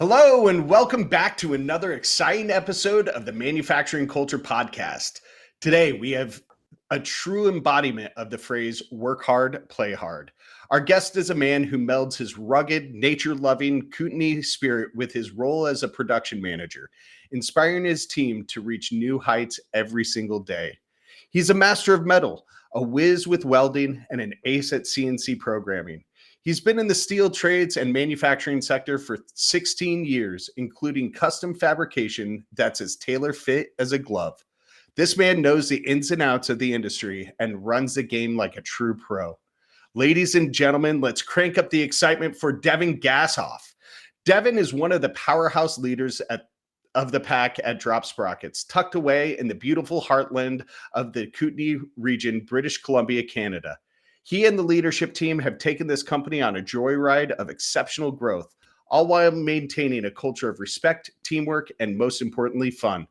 Hello, and welcome back to another exciting episode of the Manufacturing Culture Podcast. Today, we have a true embodiment of the phrase work hard, play hard. Our guest is a man who melds his rugged, nature-loving Kootenay spirit with his role as a production manager, inspiring his team to reach new heights every single day. He's a master of metal, a whiz with welding, and an ace at CNC programming. He's been in the steel trades and manufacturing sector for 16 years, including custom fabrication that's as tailor fit as a glove. This man knows the ins and outs of the industry and runs the game like a true pro. Ladies and gentlemen, let's crank up the excitement for Devin Gassoff. Devin is one of the powerhouse leaders of the pack at DROP Sprockets, tucked away in the beautiful heartland of the Kootenay region, British Columbia, Canada. He and the leadership team have taken this company on a joyride of exceptional growth, all while maintaining a culture of respect, teamwork, and most importantly, fun.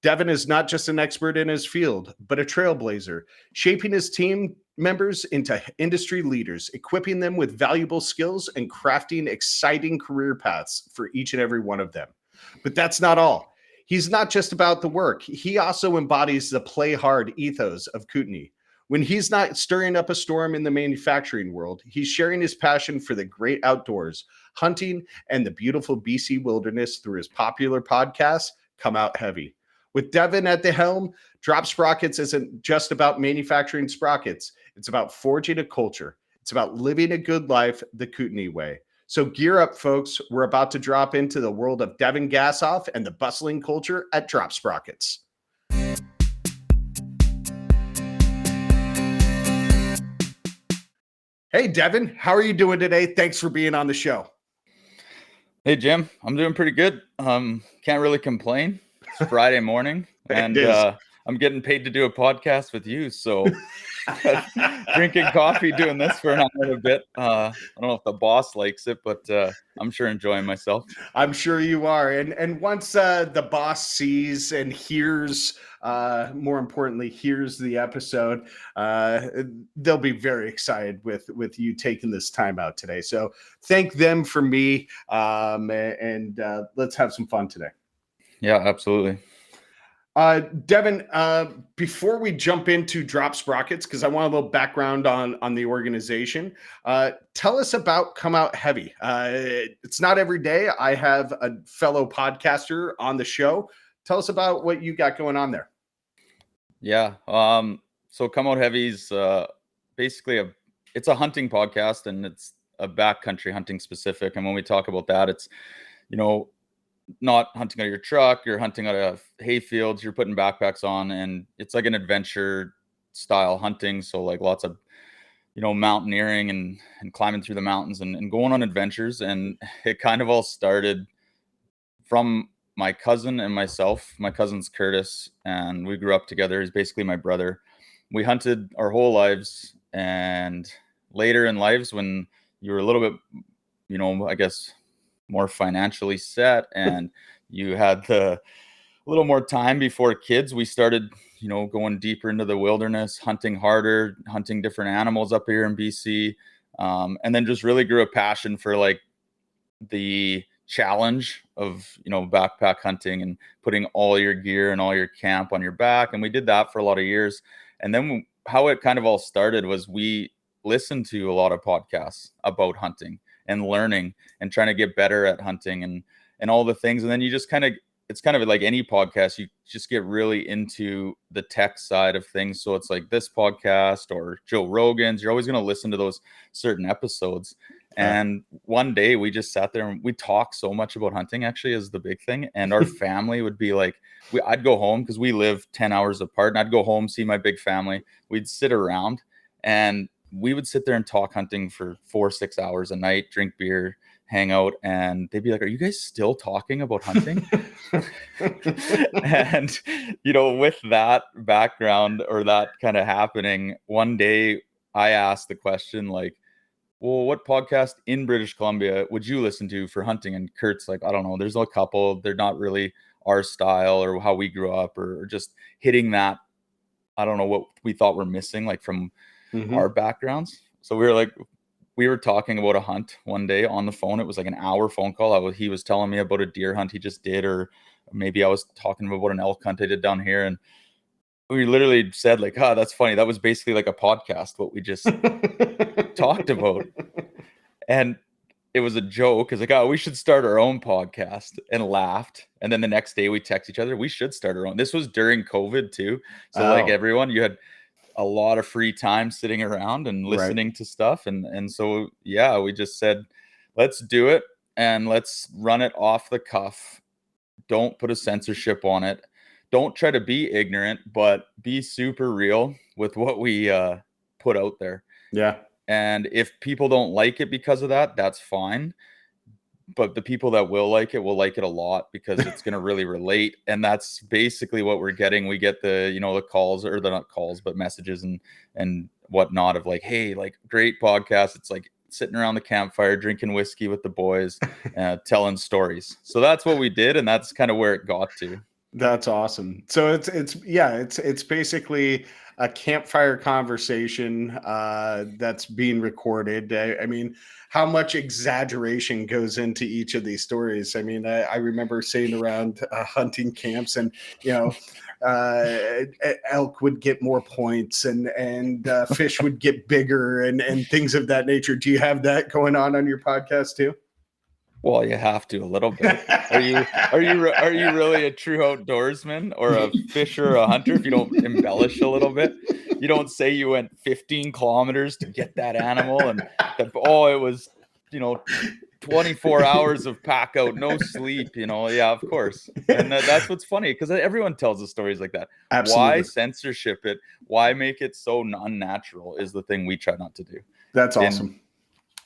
Devin is not just an expert in his field, but a trailblazer, shaping his team members into industry leaders, equipping them with valuable skills, and crafting exciting career paths for each and every one of them. But that's not all. He's not just about the work. He also embodies the play hard ethos of Kootenay. When he's not stirring up a storm in the manufacturing world, he's sharing his passion for the great outdoors, hunting, and the beautiful BC wilderness through his popular podcast, Come Out Heavy. With Devin at the helm, DROP Sprockets isn't just about manufacturing sprockets. It's about forging a culture. It's about living a good life the Kootenay way. So gear up, folks. We're about to drop into the world of Devin Gassoff and the bustling culture at DROP Sprockets. Hey, Devin, how are you doing today? Thanks for being on the show. Hey, Jim, I'm doing pretty good. Can't really complain. It's Friday morning, and I'm getting paid to do a podcast with you. So drinking coffee, doing this for a bit. I don't know if the boss likes it, but I'm sure enjoying myself. I'm sure you are. And once the boss sees and hears, more importantly, hears the episode, they'll be very excited with you taking this time out today. So thank them for me, and let's have some fun today. Yeah, absolutely. Devin, before we jump into DROP Sprockets, because I want a little background on the organization, tell us about Come Out Heavy. It's not every day I have a fellow podcaster on the show. Tell us about what you got going on there. Yeah. So Come Out Heavy's basically it's a hunting podcast, and it's a backcountry hunting specific. And when we talk about that, it's, not hunting out of your truck, you're hunting out of hay fields, you're putting backpacks on, and it's like an adventure style hunting. So like lots of, mountaineering and climbing through the mountains and going on adventures. And it kind of all started from my cousin and myself. My cousin's Curtis, and we grew up together. He's basically my brother. We hunted our whole lives, and later in lives, when you were a little bit, I guess, more financially set and you had a little more time before kids, we started, going deeper into the wilderness, hunting harder, hunting different animals up here in BC. And then just really grew a passion for like the challenge of, backpack hunting and putting all your gear and all your camp on your back. And we did that for a lot of years. And then how it kind of all started was we listened to a lot of podcasts about hunting and learning and trying to get better at hunting and all the things. And then you just it's kind of like any podcast, you just get really into the tech side of things. So it's like this podcast or Joe Rogan's, you're always going to listen to those certain episodes. And one day we just sat there and we talked so much about hunting, actually, is the big thing. And our family would be like, I'd go home because we live 10 hours apart, and I'd go home, see my big family. We'd sit around and we would sit there and talk hunting for 4-6 hours a night, drink beer, hang out, and they'd be like, "Are you guys still talking about hunting?" And, with that background or that kind of happening, one day I asked the question like, well, what podcast in British Columbia would you listen to for hunting? And Kurt's like, I don't know, there's a couple, they're not really our style or how we grew up or just hitting that, I don't know what we thought we're missing, like from our backgrounds. So we were like, we were talking about a hunt one day on the phone. It was like an hour phone call. He was telling me about a deer hunt he just did, or maybe I was talking about an elk hunt I did down here. And we literally said like, oh, that's funny. That was basically like a podcast, what we just talked about. And it was a joke. It's like, oh, we should start our own podcast, and laughed. And then the next day we text each other, we should start our own. This was during COVID too. So like everyone, you had a lot of free time sitting around and listening to stuff. And so, yeah, we just said, let's do it and let's run it off the cuff. Don't put a censorship on it. Don't try to be ignorant, but be super real with what we put out there. Yeah. And if people don't like it because of that, that's fine. But the people that will like it a lot, because it's going to really relate. And that's basically what we're getting. We get the, the calls, or they're not calls, but messages and whatnot of like, hey, like, great podcast. It's like sitting around the campfire, drinking whiskey with the boys, telling stories. So that's what we did. And that's kind of where it got to. That's awesome. So it's basically a campfire conversation that's being recorded. I mean, how much exaggeration goes into each of these stories? I mean, I remember sitting around hunting camps, and elk would get more points, and fish would get bigger, and things of that nature. Do you have that going on your podcast too? Well, you have to a little bit. Are you really a true outdoorsman or a fisher or a hunter if you don't embellish a little bit? You don't say you went 15 kilometers to get that animal, and it was 24 hours of pack out, no sleep. Yeah, of course. And that's what's funny, because everyone tells the stories like that. Absolutely. Why censorship it? Why make it so unnatural is the thing we try not to do. That's awesome.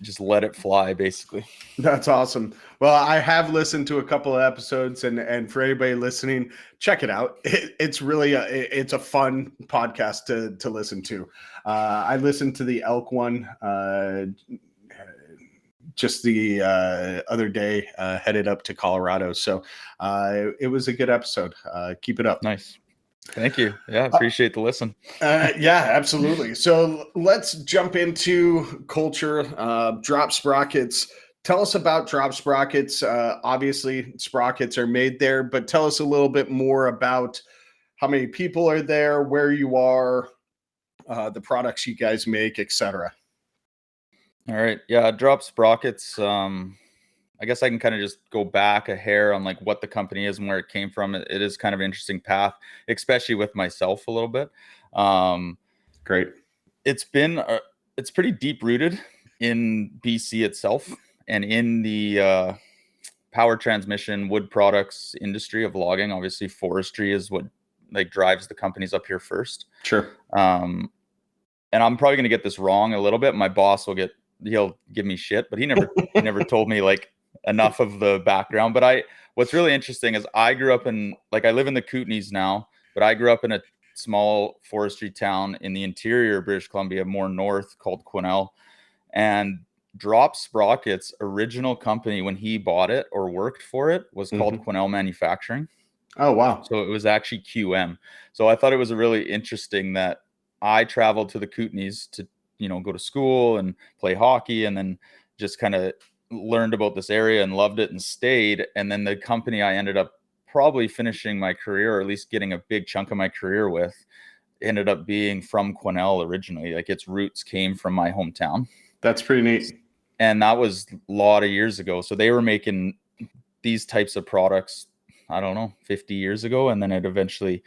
Just let it fly, basically. That's awesome. Well, I have listened to a couple of episodes, and for anybody listening, check it out. It's really it's a fun podcast to listen to. I listened to the elk one just the other day, headed up to Colorado. So it was a good episode. Keep it up. Nice. Thank you. Yeah, appreciate the listen. Yeah, absolutely. So let's jump into culture. Drop Sprockets. Tell us about Drop Sprockets. Obviously, sprockets are made there, but tell us a little bit more about how many people are there, where you are, the products you guys make, etc. All right. Yeah, Drop Sprockets. I guess I can kind of just go back a hair on like what the company is and where it came from. It is kind of an interesting path, especially with myself a little bit. Great. It's pretty deep rooted in BC itself and in the power transmission wood products industry of logging. Obviously, forestry is what like drives the companies up here first. Sure. And I'm probably going to get this wrong a little bit. My boss he'll give me shit, but he never told me like enough of the background. But what's really interesting is I grew up I live in the Kootenays now, but I grew up in a small forestry town in the interior of British Columbia, more north, called Kootenay. And Drop Sprockets' original company, when he bought it or worked for it, was called Kootenay Manufacturing. Oh, wow. So it was actually QM. So I thought it was really interesting that I traveled to the Kootenays to go to school and play hockey, and then just kind of learned about this area and loved it and stayed. And then the company I ended up probably finishing my career, or at least getting a big chunk of my career with, ended up being from Quesnel originally. Like, its roots came from my hometown. That's pretty neat. And that was a lot of years ago. So they were making these types of products, I don't know, 50 years ago. And then it eventually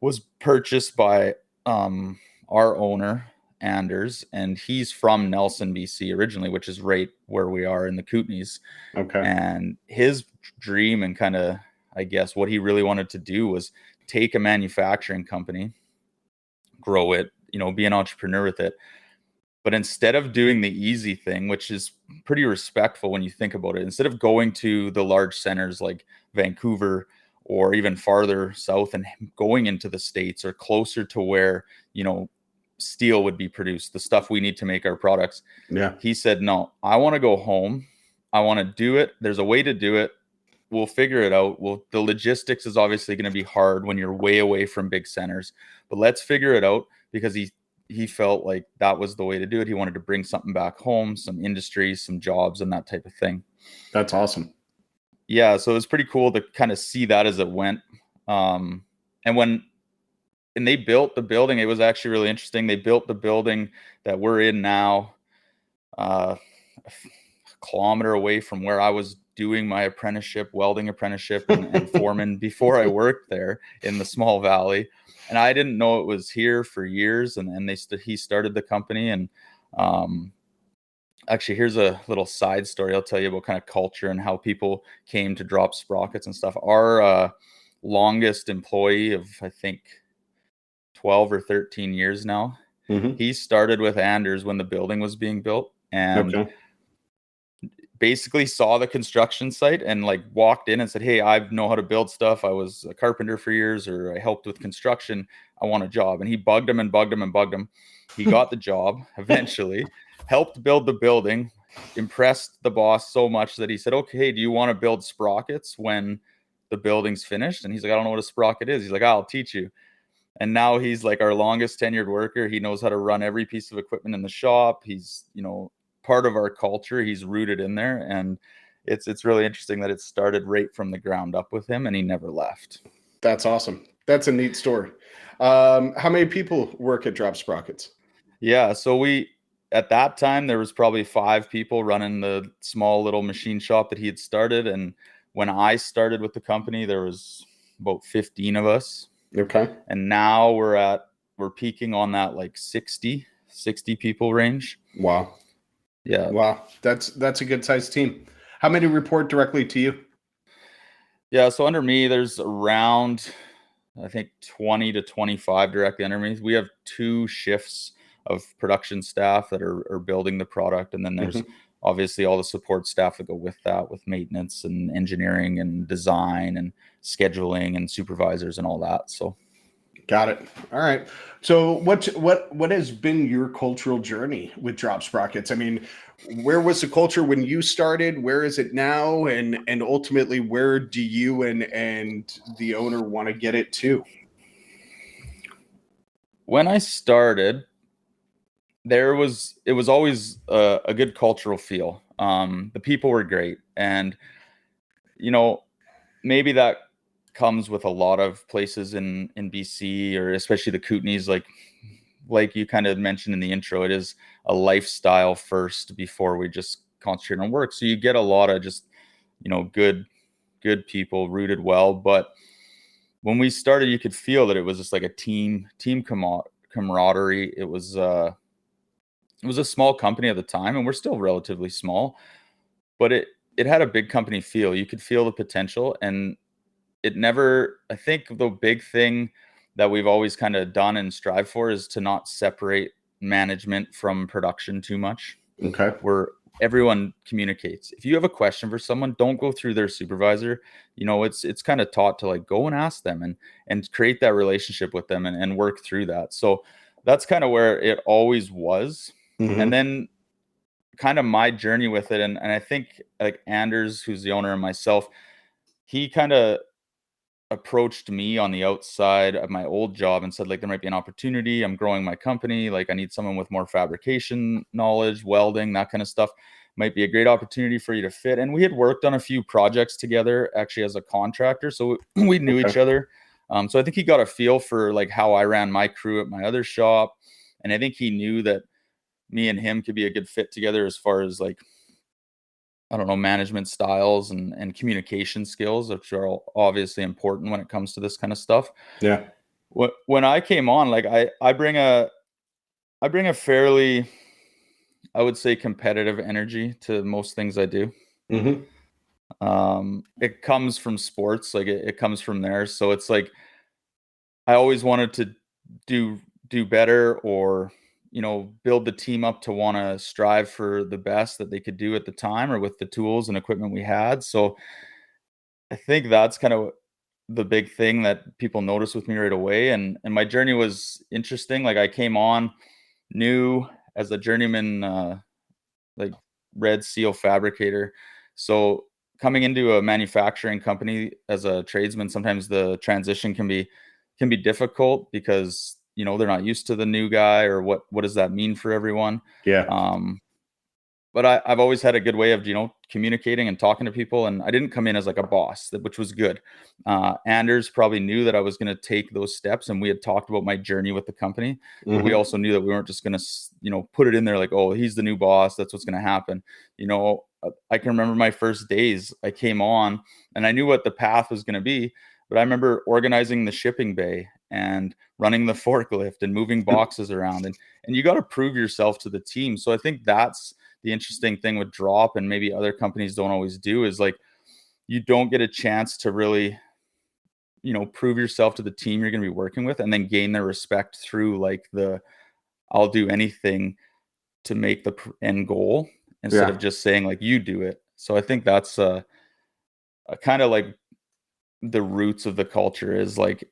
was purchased by our owner, Anders, and he's from Nelson, BC originally, which is right where we are in the Kootenays. Okay. And his dream and kind of, I guess, what he really wanted to do was take a manufacturing company, grow it, be an entrepreneur with it. But instead of doing the easy thing, which is pretty respectful when you think about it, instead of going to the large centers like Vancouver or even farther south and going into the States or closer to where, steel would be produced, the stuff we need to make our products. Yeah. He said, no, I want to go home. I want to do it. There's a way to do it. We'll figure it out. The logistics is obviously going to be hard when you're way away from big centers, but let's figure it out, because he felt like that was the way to do it. He wanted to bring something back home, some industry, some jobs, and that type of thing. That's awesome. Yeah, so it was pretty cool to kind of see that as it went. And they built the building, it was actually really interesting. They built the building that we're in now, a kilometer away from where I was doing my apprenticeship, welding apprenticeship, and foreman before I worked there in the small valley. And I didn't know it was here for years. And he started the company. And actually, here's a little side story I'll tell you about kind of culture and how people came to drop sprockets and stuff. Our longest employee of, I think, 12 or 13 years now, he started with Anders when the building was being built, and basically saw the construction site and like walked in and said, "Hey, I know how to build stuff. I was a carpenter for years, or I helped with construction. I want a job." And he bugged him and bugged him and bugged him. He got the job eventually, helped build the building, impressed the boss so much that he said, "Okay, do you want to build sprockets when the building's finished?" And he's like, "I don't know what a sprocket is." He's like, "I'll teach you." And now he's like our longest tenured worker. He knows how to run every piece of equipment in the shop. He's, part of our culture. He's rooted in there, and it's really interesting that it started right from the ground up with him, and he never left. That's awesome. That's a neat story. How many people work at Drop Sprockets? Yeah, so at that time there was probably 5 people running the small little machine shop that he had started, and when I started with the company there was about 15 of us. Okay. And now we're peaking on that like 60 people range. Wow. Yeah. Wow. That's a good sized team. How many report directly to you? Yeah. So under me, there's around, I think, 20 to 25 directly under me. We have 2 shifts of production staff that are building the product. And then there's obviously all the support staff that go with that, with maintenance and engineering and design and scheduling and supervisors and all that. So. Got it. All right. So what has been your cultural journey with Drop Sprockets? I mean, where was the culture when you started? Where is it now? And ultimately, where do you and the owner want to get it to? When I started, it was always a good cultural feel. The people were great, and maybe that comes with a lot of places in BC, or especially the Kootenays, like you kind of mentioned in the intro. It is a lifestyle first before we just concentrate on work. So you get a lot of just good people rooted well. But when we started, you could feel that it was just like a team camaraderie. It was a small company at the time, and we're still relatively small, but it had a big company feel. You could feel the potential, and I think the big thing that we've always kind of done and strive for is to not separate management from production too much. Okay. Where everyone communicates. If you have a question for someone, don't go through their supervisor. It's kind of taught to like go and ask them and create that relationship with them and work through that. So that's kind of where it always was. And then kind of my journey with it. And I think like Anders, who's the owner, and myself, he kind of approached me on the outside of my old job and said, like, there might be an opportunity. I'm growing my company. Like, I need someone with more fabrication knowledge, welding, that kind of stuff. Might be a great opportunity for you to fit. And we had worked on a few projects together actually as a contractor. So we knew each other. So I think he got a feel for like how I ran my crew at my other shop. And I think he knew that me and him could be a good fit together as far as like, I don't know, management styles and communication skills, which are obviously important when it comes to this kind of stuff. Yeah. When I came on, like I bring a fairly, I would say, competitive energy to most things I do. It comes from sports, like it comes from there. So it's like I always wanted to do better, or build the team up to want to strive for the best that they could do at the time or with the tools and equipment we had. So I think that's kind of the big thing that people noticed with me right away. And my journey was interesting. Like I came on new as a journeyman, like red seal fabricator. So coming into a manufacturing company as a tradesman, sometimes the transition can be difficult because they're not used to the new guy, or what does that mean for everyone? Yeah. But I've always had a good way of, communicating and talking to people. And I didn't come in as like a boss, which was good. Anders probably knew that I was going to take those steps, and we had talked about my journey with the company. But we also knew that we weren't just going to, put it in there like, oh, he's the new boss, that's what's going to happen. I can remember my first days. I came on and I knew what the path was going to be. But I remember organizing the shipping bay and running the forklift and moving boxes around. And you got to prove yourself to the team. So I think that's the interesting thing with Drop, and maybe other companies don't always do, is like, you don't get a chance to really, prove yourself to the team you're going to be working with, and then gain their respect through like I'll do anything to make the end goal, instead of just saying like, you do it. So I think that's a kind of like the roots of the culture, is like,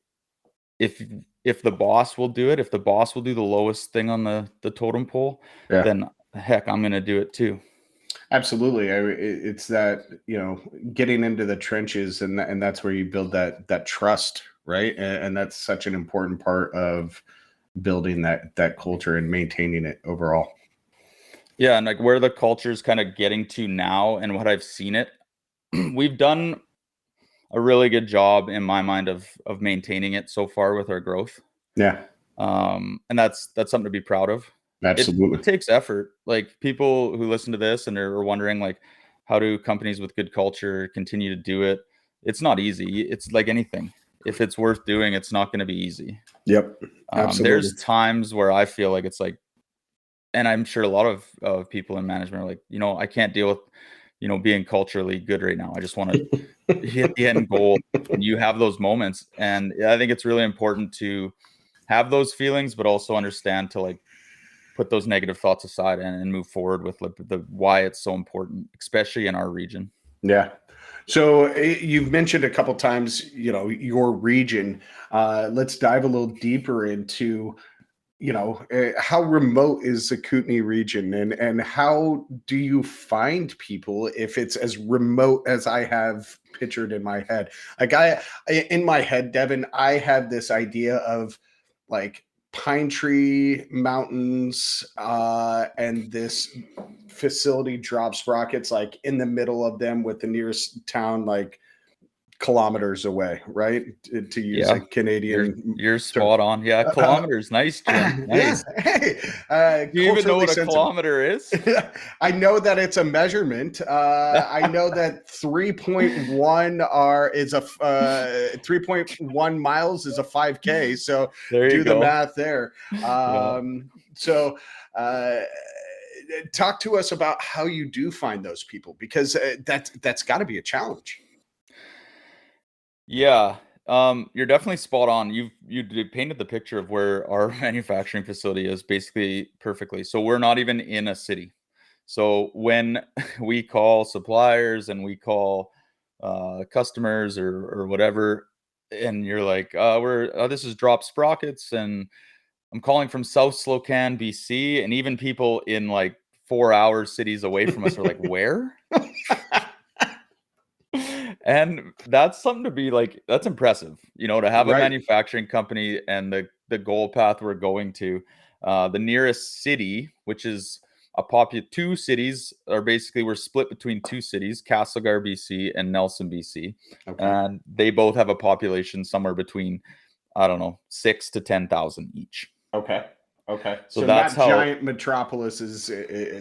if the boss will do it, if the boss will do the lowest thing on the totem pole, then heck, I'm going to do it too. Absolutely. It's that, getting into the trenches, and that's where you build that trust, right? And that's such an important part of building that culture and maintaining it overall. Yeah. And like where the culture is kind of getting to now, and what I've seen it, we've done a really good job in my mind of maintaining it so far with our growth. Yeah. And that's something to be proud of. Absolutely. It takes effort. Like, people who listen to this and are wondering like, how do companies with good culture continue to do it? It's not easy. It's like anything. If it's worth doing, it's not going to be easy. Yep. Absolutely. There's times where I feel like it's like, and I'm sure a lot of people in management are like, I can't deal with, being culturally good right now. I just want to hit the end goal. And you have those moments. And I think it's really important to have those feelings, but also understand to like put those negative thoughts aside and move forward with the why it's so important, especially in our region. Yeah. So you've mentioned a couple times, your region. Let's dive a little deeper into, how remote is the Kootenay region, and how do you find people if it's as remote as I have pictured in my head? Like in my head, Devin, I had this idea of like pine tree mountains, and this facility DROP Sprockets like in the middle of them, with the nearest town like kilometers away, right? To use a Canadian you're spot on. Yeah, kilometers. Nice, Jim. Nice. Yeah. Hey, do you even know what a kilometer is? I know that it's a measurement. I know that 3.1 is a 3.1 miles is a 5K. So do the math there. So talk to us about how you do find those people, because that's got to be a challenge. Yeah, you're definitely spot on. You painted the picture of where our manufacturing facility is basically perfectly. So we're not even in a city. So when we call suppliers and we call customers or whatever, and you're like, this is DROP Sprockets, and I'm calling from South Slocan, BC, and even people in like 4-hour cities away from us are like, where? And that's something to be like, that's impressive, to have a manufacturing company and the goal path we're going to. The nearest city, which is two cities, are basically, we're split between two cities, Castlegar, BC and Nelson, BC. Okay. And they both have a population somewhere between, I don't know, 6,000 to 10,000 each. Okay. So that's not giant metropolises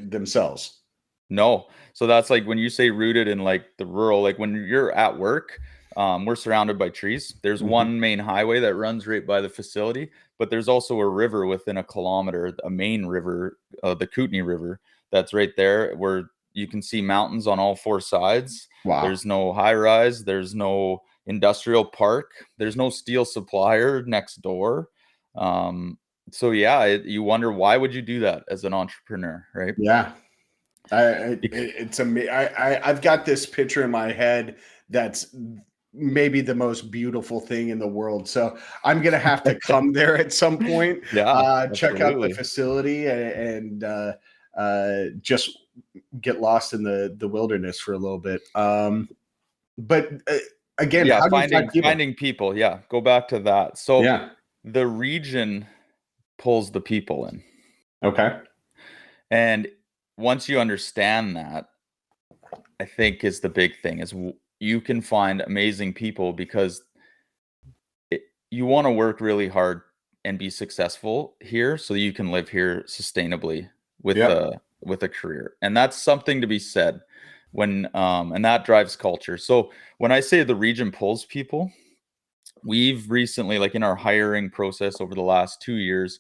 themselves. No. So that's like when you say rooted in like the rural, like when you're at work, we're surrounded by trees. There's one main highway that runs right by the facility, but there's also a river within a kilometer, a main river, the Kootenay River, that's right there, where you can see mountains on all four sides. Wow. There's no high rise. There's no industrial park. There's no steel supplier next door. So yeah, you wonder, why would you do that as an entrepreneur, right? Yeah. It's amazing. I've got this picture in my head that's maybe the most beautiful thing in the world. So I'm gonna have to come there at some point. Check out the facility and just get lost in the wilderness for a little bit. But again, yeah, how do you find people? Finding people. Yeah, go back to that. So the region, pulls the people in. Okay. And once you understand that, I think is the big thing is you can find amazing people because you want to work really hard and be successful here so you can live here sustainably with a career. And that's something to be said when and that drives culture. So when I say the region pulls people, we've recently, like in our hiring process over the last 2 years,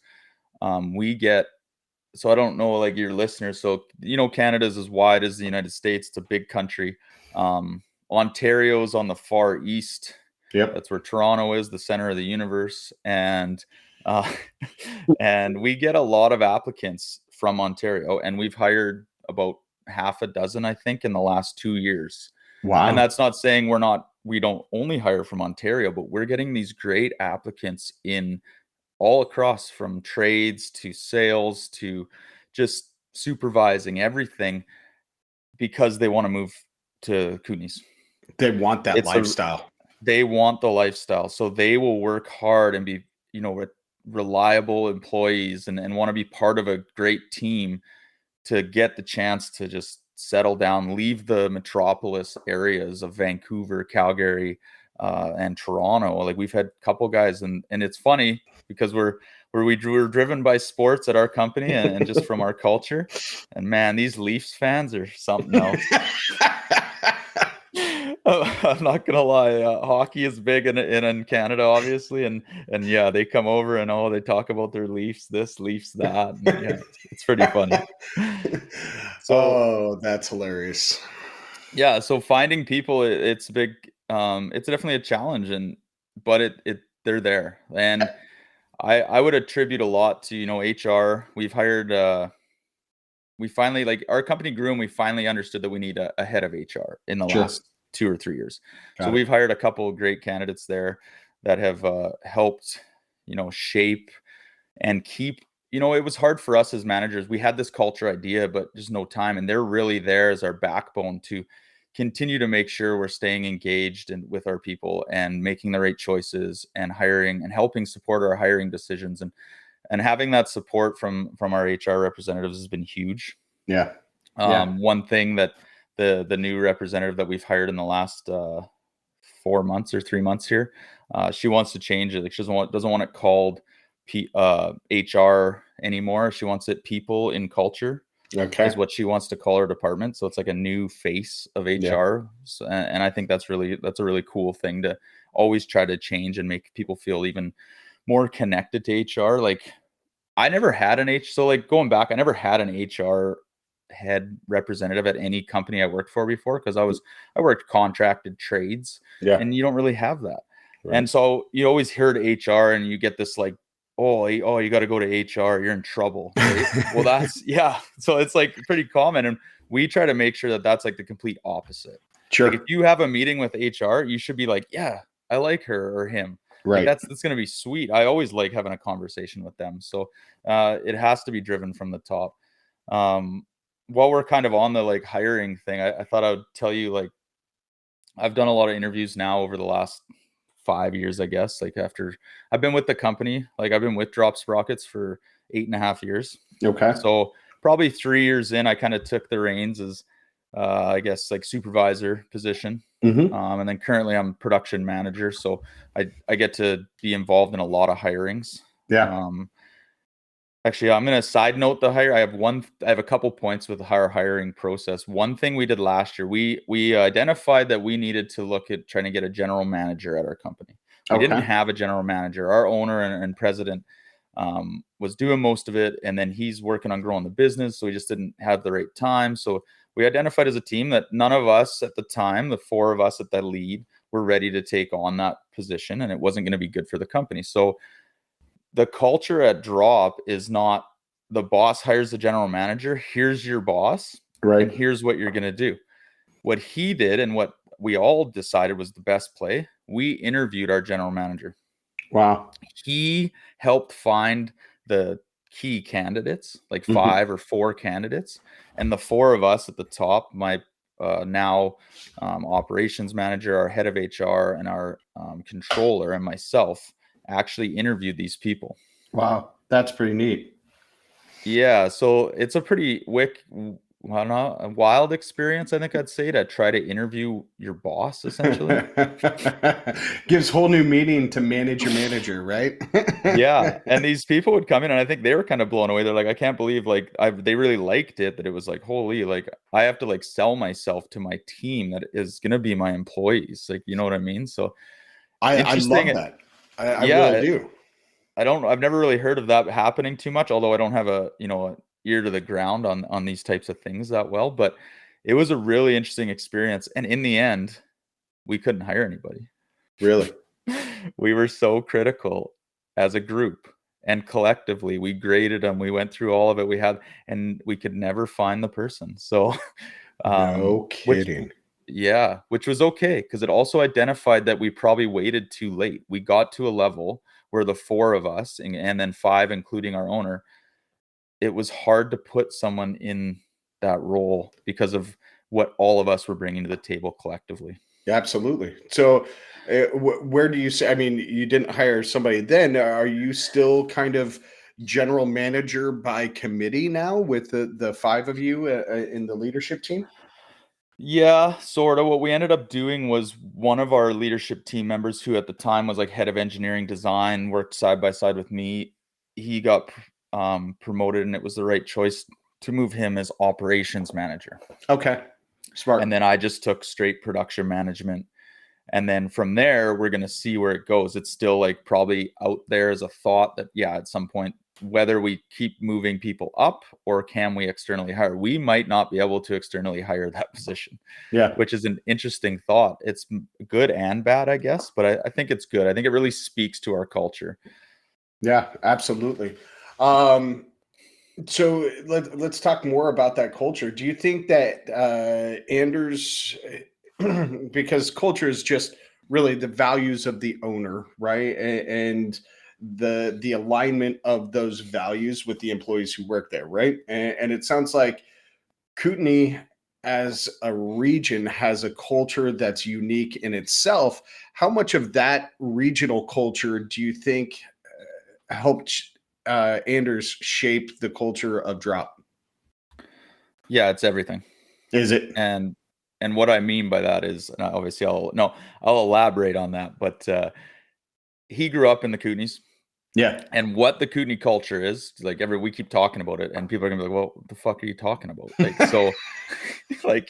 we get, so I don't know, like your listeners. So, Canada's as wide as the United States. It's a big country. Ontario's on the far east. Yep. That's where Toronto is, the center of the universe. And and we get a lot of applicants from Ontario, and we've hired about half a dozen, I think, in the last 2 years. Wow. And that's not saying we don't only hire from Ontario, but we're getting these great applicants in all across, from trades to sales to just supervising everything, because they want to move to Kootenays. They want that lifestyle. They want the lifestyle. So they will work hard and be, reliable employees and want to be part of a great team to get the chance to just settle down, leave the metropolis areas of Vancouver, Calgary, and Toronto. Like we've had a couple guys, and it's funny because we're driven by sports at our company and just from our culture. And man, these Leafs fans are something else. I'm not gonna lie, hockey is big in Canada, obviously, and yeah, they come over and they talk about their Leafs this, Leafs that. And, yeah, it's pretty funny. So, that's hilarious. Yeah, so finding people, it's big. It's definitely a challenge, but they're there, and I would attribute a lot to HR. We've hired. We finally, like, our company grew, and we finally understood that we need a head of HR in the last 2 or 3 years. So we've hired a couple of great candidates there that have helped, shape and keep. It was hard for us as managers. We had this culture idea, but just no time, and they're really there as our backbone to continue to make sure we're staying engaged and with our people and making the right choices and hiring and helping support our hiring decisions, and having that support from our HR representatives has been huge. Yeah. One thing that the new representative that we've hired in the last 4 months or 3 months here, she wants to change it. Like, she doesn't want it called HR anymore. She wants it people in culture. Okay. Is what she wants to call her department. So it's like a new face of HR. Yeah. So, and I think that's a really cool thing to always try to change and make people feel even more connected to HR. Like, I never had so like going back, I never had an HR head representative at any company I worked for before, because I worked contracted trades, and you don't really have that. Right. And so you always heard HR and you get this like, oh, you got to go to HR, you're in trouble. Right? Well, that's, yeah. So it's like pretty common. And we try to make sure that that's like the complete opposite. Sure. Like, if you have a meeting with HR, you should be like, yeah, I like her or him. Right. Like, that's going to be sweet. I always like having a conversation with them. So it has to be driven from the top. While we're kind of on the like hiring thing, I thought I would tell you, like, I've done a lot of interviews now over the last 5 years, I guess. Like, after I've been with the company, like I've been with DROP Sprockets for 8.5 years. Okay. So probably 3 years in, I kind of took the reins as, I guess, like supervisor position. Mm-hmm. And then currently I'm production manager. So I get to be involved in a lot of hirings. Yeah. Actually, I'm going to side note the hire. I have a couple points with our hiring process. One thing we did last year, we identified that we needed to look at trying to get a general manager at our company. We didn't have a general manager. Our owner and president was doing most of it, and then he's working on growing the business, so we just didn't have the right time. So we identified as a team that none of us at the time, the 4 of us at that lead, were ready to take on that position, and it wasn't going to be good for the company. So the culture at DROP is not the boss hires the general manager. Here's your boss, right? And here's what you're going to do. What he did, and what we all decided was the best play, we interviewed our general manager. Wow. He helped find the key candidates, like 5 or 4 candidates. And the 4 of us at the top, my now operations manager, our head of HR, and our controller, and myself, actually interviewed these people. Wow. That's pretty neat. Yeah, so it's a pretty a wild experience, I think I'd say, to try to interview your boss, essentially. Gives whole new meaning to manage your manager, right? Yeah, and these people would come in, and I think they were kind of blown away. They're like, "I can't believe, like, they really liked it, that it was like, holy, like, I have to, like, sell myself to my team that is gonna be my employees." Like, you know what I mean? So, I love interesting. that. I really Yeah, do. I've never really heard of that happening too much, although I don't have a ear to the ground on these types of things that well, but it was a really interesting experience, and in the end, we couldn't hire anybody. Really. We were so critical as a group, and collectively, we graded them, we went through all of it, and we could never find the person. So, No which kidding. yeah, which was okay, because it also identified that we probably waited too late. We got to a level where the 4 of us, and then 5, including our owner, it was hard to put someone in that role because of what all of us were bringing to the table collectively. Absolutely. So, where do you say? I mean, you didn't hire somebody then. Are you still kind of general manager by committee now with the 5 of you in the leadership team? Yeah, sort of. What we ended up doing was one of our leadership team members, who at the time was like head of engineering design, worked side by side with me. He got promoted, and it was the right choice to move him as operations manager. Okay, And smart. then I just took straight production management. And then from there, we're going to see where it goes. It's still like probably out there as a thought that, yeah, at some point, whether we keep moving people up or can we externally hire, we might not be able to externally hire that position, Yeah, which is an interesting thought. It's good and bad, I guess, but I think it's good. I think it really speaks to our culture. yeah, absolutely. Um, so let's talk more about that culture. Do you think that Anders, because culture is just really the values of the owner, right, and the alignment of those values with the employees who work there, right? And it sounds like Kootenay as a region has a culture that's unique in itself. How much of that regional culture do you think helped Anders shape the culture of drop? Yeah, it's everything. Is it? And what I mean by that is, and obviously I'll elaborate on that, but he grew up in the Kootenays. Yeah. And what the Kootenay culture is, like, we keep talking about it, and people are gonna be like, "Well, what the fuck are you talking about?" Like, so, like,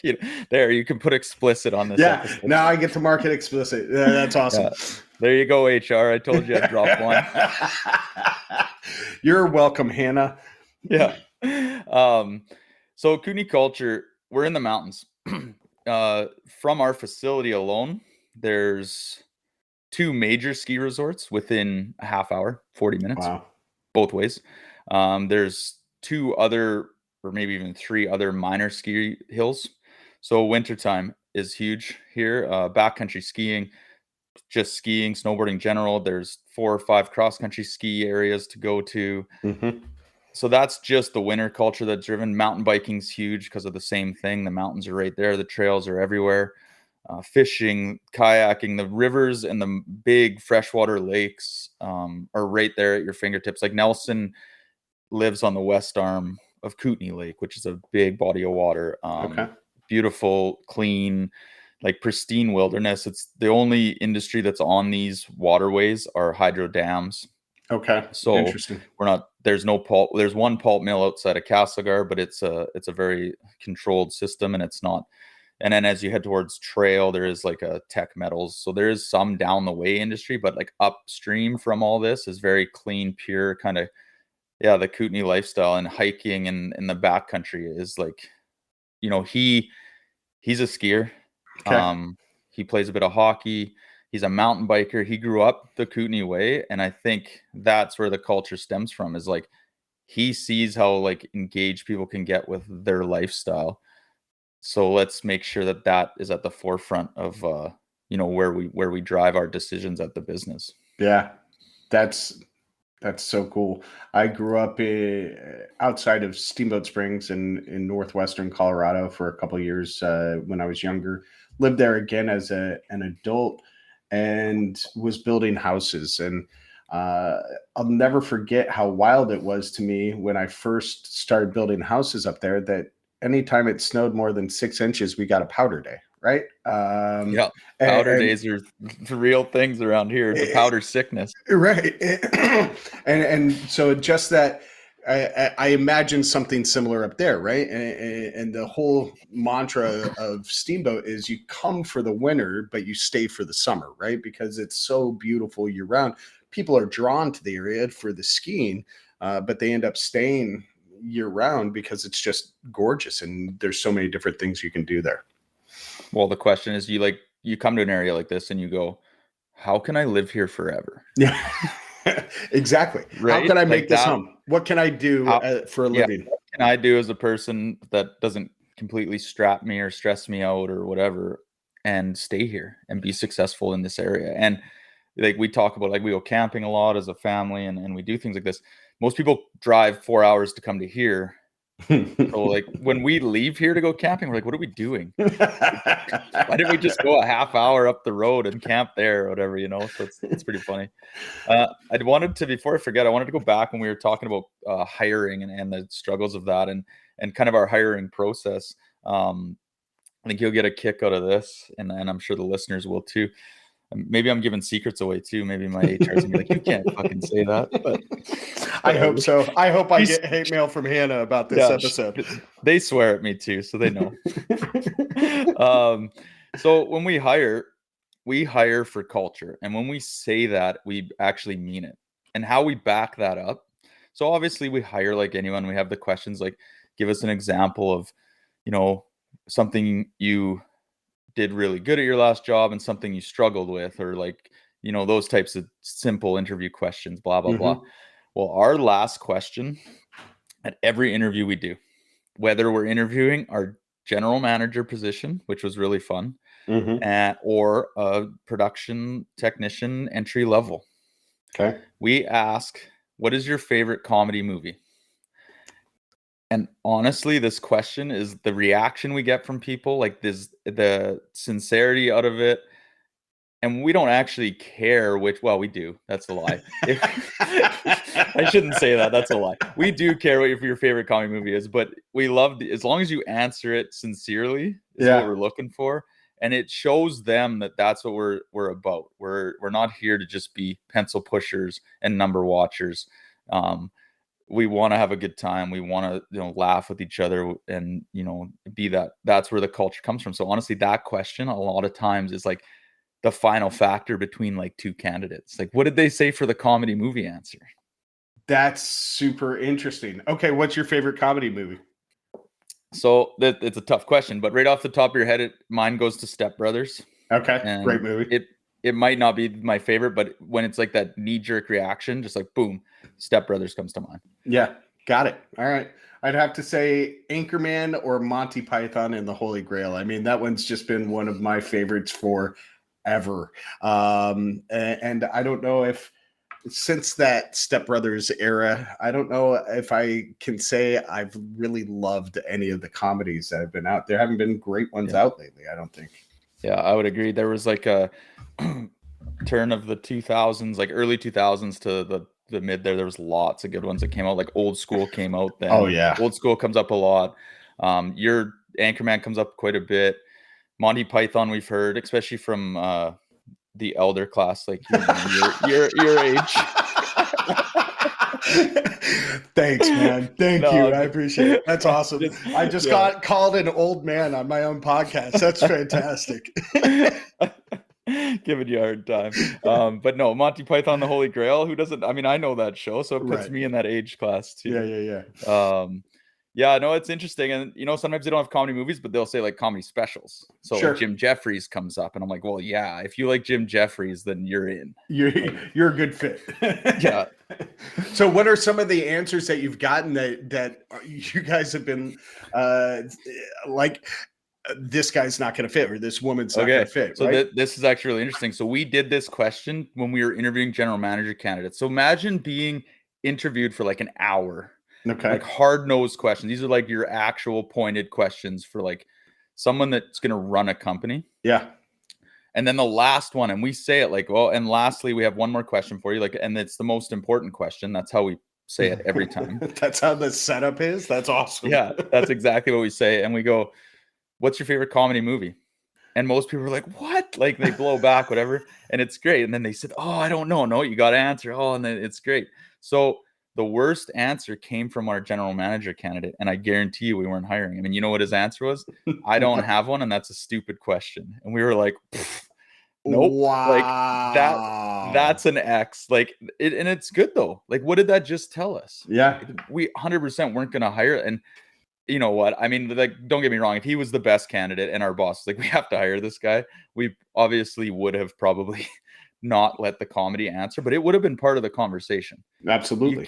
there, you can put explicit on this Yeah. episode. Now I get to market explicit. That's awesome. Yeah. There you go, HR. I told you I'd drop one. You're welcome, Hannah. Yeah. Um, so Kootenay culture, we're in the mountains. From our facility alone, there's 2 major ski resorts within a half hour, 40 minutes, Wow. both ways. There's 2 other, or maybe even 3 other minor ski hills. So wintertime is huge here. Backcountry skiing, just skiing, snowboarding in general. There's 4 or 5 cross country ski areas to go to. Hmm. So that's just the winter culture that's driven. Mountain biking's huge because of the same thing. The mountains are right there. The trails are everywhere. Fishing, kayaking, the rivers and the big freshwater lakes are right there at your fingertips. Like, Nelson lives on the west arm of Kootenay Lake, which is a big body of water. Okay. Beautiful, clean, like pristine wilderness. It's the only industry that's on these waterways are hydro dams. Okay. So Interesting. there's no pulp. There's one pulp mill outside of Castlegar, but it's a very controlled system, and it's not. And then as you head towards trail, there is like a tech metals. So there is some down the way industry, but like upstream from all this is very clean, pure kind of, yeah, the Kootenay lifestyle. And hiking and in the backcountry is like, he's a skier. Okay. He plays a bit of hockey. He's a mountain biker. He grew up the Kootenay way, and I think that's where the culture stems from. Is like, he sees how, like, engaged people can get with their lifestyle. So let's make sure that that is at the forefront of where we drive our decisions at the business. Yeah. That's so cool. I grew up outside of Steamboat Springs in northwestern Colorado for a couple of years when I was younger. Lived there again as an adult, and was building houses. And I'll never forget how wild it was to me when I first started building houses up there, that anytime it snowed more than 6 inches, we got a powder day, right? Yeah. Powder days are the real things around here. The powder sickness. Right. And so just that, I imagine something similar up there, right? And the whole mantra of Steamboat is you come for the winter, but you stay for the summer, right? Because it's so beautiful year round. People are drawn to the area for the skiing, but they end up staying year round because it's just gorgeous and there's so many different things you can do there. Well, the question is, you come to an area like this and you go, how can I live here forever? Yeah. Exactly. Right? How can I make this home? What can I do for a living? What can I do as a person that doesn't completely strap me or stress me out or whatever, and stay here and be successful in this area? And like we talk about, like we go camping a lot as a family and we do things like this. Most people drive 4 hours to come to here. So like when we leave here to go camping, we're like, what are we doing? Why didn't we just go a half hour up the road and camp there or whatever, So it's pretty funny. Before I forget, I wanted to go back when we were talking about hiring and the struggles of that and kind of our hiring process. I think you'll get a kick out of this, and I'm sure the listeners will too. Maybe I'm giving secrets away too. Maybe my HR is gonna be like, you can't fucking say that. But I hope so. I hope I get hate mail from Hannah about this episode. They swear at me too, so they know. So when we hire for culture. And when we say that, we actually mean it. And how we back that up. So obviously we hire like anyone. We have the questions like, give us an example of, something you did really good at your last job and something you struggled with, or like, those types of simple interview questions, blah, blah, blah. Well, our last question at every interview we do, whether we're interviewing our general manager position, which was really fun, or a production technician entry level. Okay. We ask, what is your favorite comedy movie? And honestly, this question is the reaction we get from people, like the sincerity out of it. And we don't actually care well, we do. That's a lie. I shouldn't say that. That's a lie. We do care what your favorite comedy movie is, but we love as long as you answer it sincerely is what we're looking for. And it shows them that that's what we're about. We're not here to just be pencil pushers and number watchers. We want to have a good time. We want to, laugh with each other and, be that. That's where the culture comes from. So honestly, that question a lot of times is like the final factor between like two candidates. Like, what did they say for the comedy movie answer? That's super interesting. Okay, what's your favorite comedy movie? So it's a tough question, but right off the top of your head, mine goes to Step Brothers. Okay, and great movie. It might not be my favorite, but when it's like that knee-jerk reaction, just like boom, Step Brothers comes to mind. Yeah, got it. All right. I'd have to say Anchorman or Monty Python and the Holy Grail. I mean, that one's just been one of my favorites forever. And I don't know if since that Step Brothers era, I don't know if I can say I've really loved any of the comedies that have been out. There haven't been great ones out lately, I don't think. Yeah, I would agree. There was like a turn of the 2000s, like early 2000s to the mid there was lots of good ones that came out. Like Old School came out then. Oh yeah, Old School comes up a lot. Your Anchorman comes up quite a bit. Monty Python we've heard, especially from the elder class, like your age. Thanks, man. Thank you. I appreciate it. That's awesome. I just got called an old man on my own podcast. That's fantastic. Giving you a hard time. But no, Monty Python, the Holy Grail, who doesn't, I mean, I know that show, so it puts me in that age class too. Yeah. Yeah, no, it's interesting. And, sometimes they don't have comedy movies, but they'll say like comedy specials. So like Jim Jeffries comes up and I'm like, well, yeah, if you like Jim Jeffries, then you're in. You're a good fit. Yeah. So what are some of the answers that you've gotten that you guys have been like, this guy's not going to fit or this woman's not going to fit? So this is actually really interesting. So we did this question when we were interviewing general manager candidates. So imagine being interviewed for like an hour. Okay. Like hard-nosed questions. These are like your actual pointed questions for like someone that's going to run a company. Yeah. And then the last one, and we say it like, well, and lastly, we have one more question for you. Like, and it's the most important question. That's how we say it every time. That's how the setup is. That's awesome. Yeah, that's exactly what we say. And we go, what's your favorite comedy movie? And most people are like, what? Like they blow back, whatever. And it's great. And then they said, oh, I don't know. No, you got to answer. Oh, and then it's great. So the worst answer came from our general manager candidate. And I guarantee you we weren't hiring him. And you know what his answer was? I don't have one. And that's a stupid question. And we were like, nope. Wow. Like that's an X. Like it, and it's good though. Like, what did that just tell us? Yeah. We 100% weren't going to hire. And you know what? I mean, like, don't get me wrong. If he was the best candidate and our boss was like, we have to hire this guy, we obviously would have probably not let the comedy answer, but it would have been part of the conversation. Absolutely.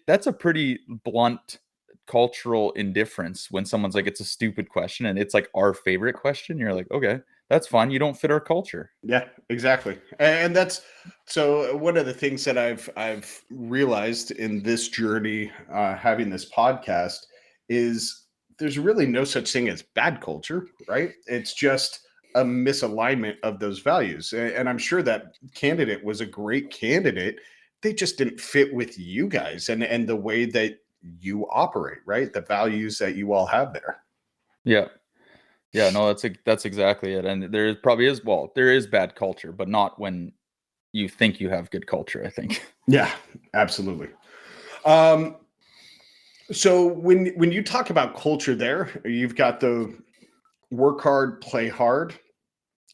That's a pretty blunt cultural indifference when someone's like, it's a stupid question and it's like our favorite question. You're like, okay, that's fine. You don't fit our culture. Yeah, exactly. And that's so one of the things that I've realized in this journey, having this podcast, is there's really no such thing as bad culture, right? It's just a misalignment of those values. And I'm sure that candidate was a great candidate. They just didn't fit with you guys and the way that you operate, right? The values that you all have there. Yeah. Yeah, no, that's exactly it. And there probably is, well, there is bad culture, but not when you think you have good culture, I think. Yeah, absolutely. So when you talk about culture there, you've got the work hard, play hard.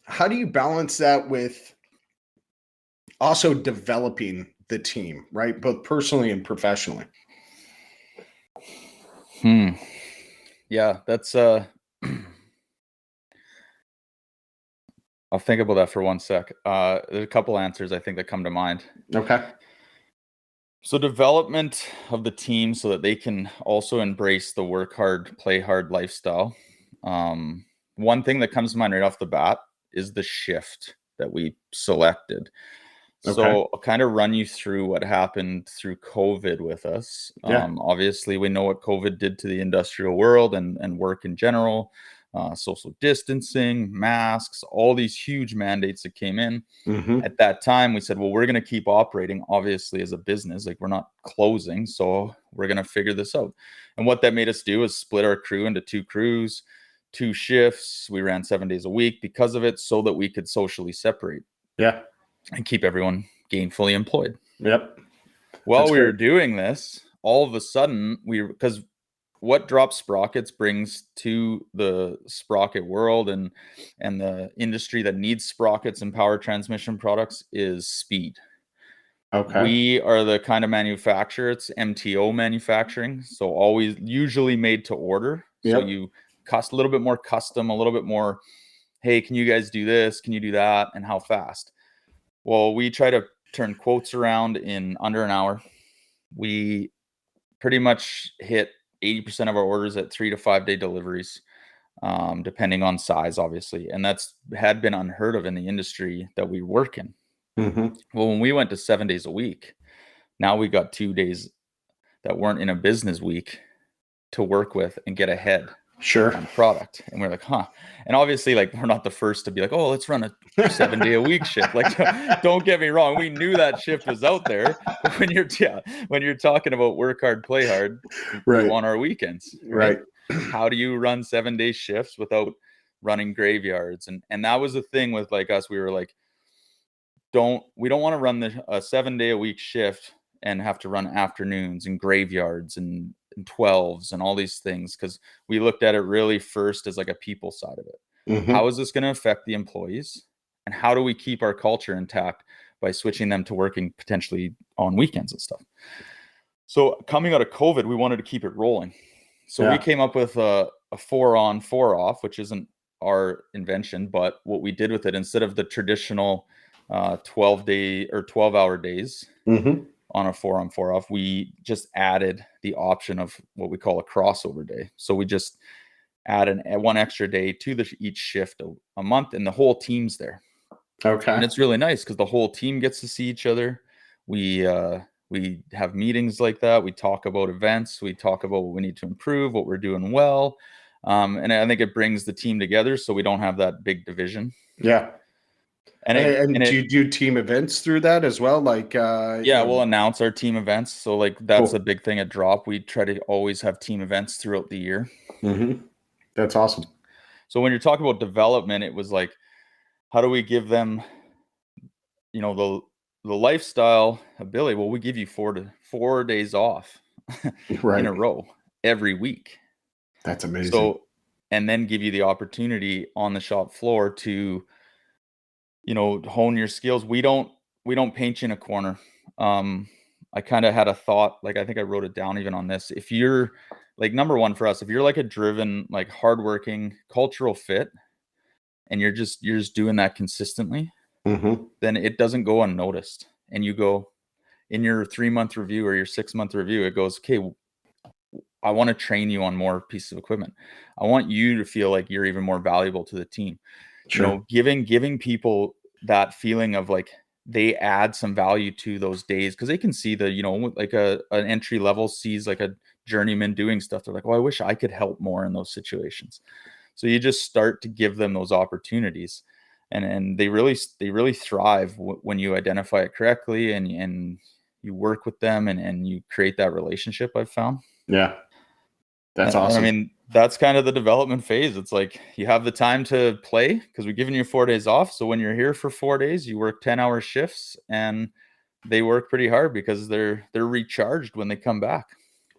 How do you balance that with also developing the team, right? Both personally and professionally. Yeah, that's I'll think about that for one sec. There's a couple answers I think that come to mind. Okay. So development of the team so that they can also embrace the work hard, play hard lifestyle. One thing that comes to mind right off the bat is the shift that we selected. Okay. So I'll kind of run you through what happened through COVID with us. Yeah. Obviously, we know what COVID did to the industrial world and work in general. Social distancing, masks, all these huge mandates that came in. Mm-hmm. At that time, we said, well, we're going to keep operating, obviously, as a business. Like, we're not closing, so we're going to figure this out. And what that made us do is split our crew into 2 crews, 2 shifts. We ran 7 days a week because of it, so that we could socially separate. Yeah. And keep everyone gainfully employed. Yep. While we were doing this, all of a sudden, because what DROP Sprockets brings to the sprocket world and the industry that needs sprockets and power transmission products is speed. Okay. We are the kind of manufacturer, it's MTO manufacturing, so always usually made to order. Yep. So you cost a little bit more custom, a little bit more, hey, can you guys do this? Can you do that? And how fast? Well, we try to turn quotes around in under an hour. We pretty much hit 80% of our orders at 3 to 5 day deliveries, depending on size, obviously. And that's had been unheard of in the industry that we work in. Mm-hmm. Well, when we went to 7 days a week, now we got 2 days that weren't in a business week to work with and get ahead. Sure. On product. And we're like, huh. And obviously, like, we're not the first to be like, oh, let's run a 7 day a week shift. Like, don't get me wrong, we knew that shift was out there. But when you're talking about work hard, play hard, right. We want our weekends. Right. How do you run 7 day shifts without running graveyards? And that was the thing with like us. We were like, we don't want to run a 7 day a week shift and have to run afternoons and graveyards and 12s and all these things, because we looked at it really first as like a people side of it. Mm-hmm. How is this going to affect the employees, and how do we keep our culture intact by switching them to working potentially on weekends and stuff? So coming out of COVID, we wanted to keep it rolling, so we came up with a 4 on 4 off, which isn't our invention, but what we did with it, instead of the traditional 12-day or 12-hour days, mm-hmm. on a 4 on 4 off, we just added the option of what we call a crossover day. So we just add one extra day to each shift a month, and the whole team's there. Okay. And it's really nice because the whole team gets to see each other. We have meetings like that. We talk about events. We talk about what we need to improve, what we're doing well. And I think it brings the team together so we don't have that big division. Yeah. And do you do team events through that as well? Like, we'll announce our team events. So like that's cool. a big thing at Drop. We try to always have team events throughout the year. Mm-hmm. That's awesome. So when you're talking about development, it was like, how do we give them, the lifestyle ability? Well, we give you 4 days off in a row every week. That's amazing. So, and then give you the opportunity on the shop floor to, hone your skills. We don't paint you in a corner. I kind of had a thought, like, I think I wrote it down even on this. If you're like, number one for us, if you're like a driven, like hardworking cultural fit, and you're just doing that consistently, then it doesn't go unnoticed. And you go in your 3-month review or your 6-month review, it goes, okay, I want to train you on more pieces of equipment. I want you to feel like you're even more valuable to the team. Sure. Giving people that feeling of like they add some value to those days, because they can see the, like an entry level sees like a journeyman doing stuff. They're like, oh, I wish I could help more in those situations. So you just start to give them those opportunities, and they really thrive when you identify it correctly and you work with them and you create that relationship, I've found. Yeah. That's awesome. And I mean, that's kind of the development phase. It's like you have the time to play because we're giving you 4 days off. So when you're here for 4 days, you work 10-hour shifts, and they work pretty hard because they're recharged when they come back.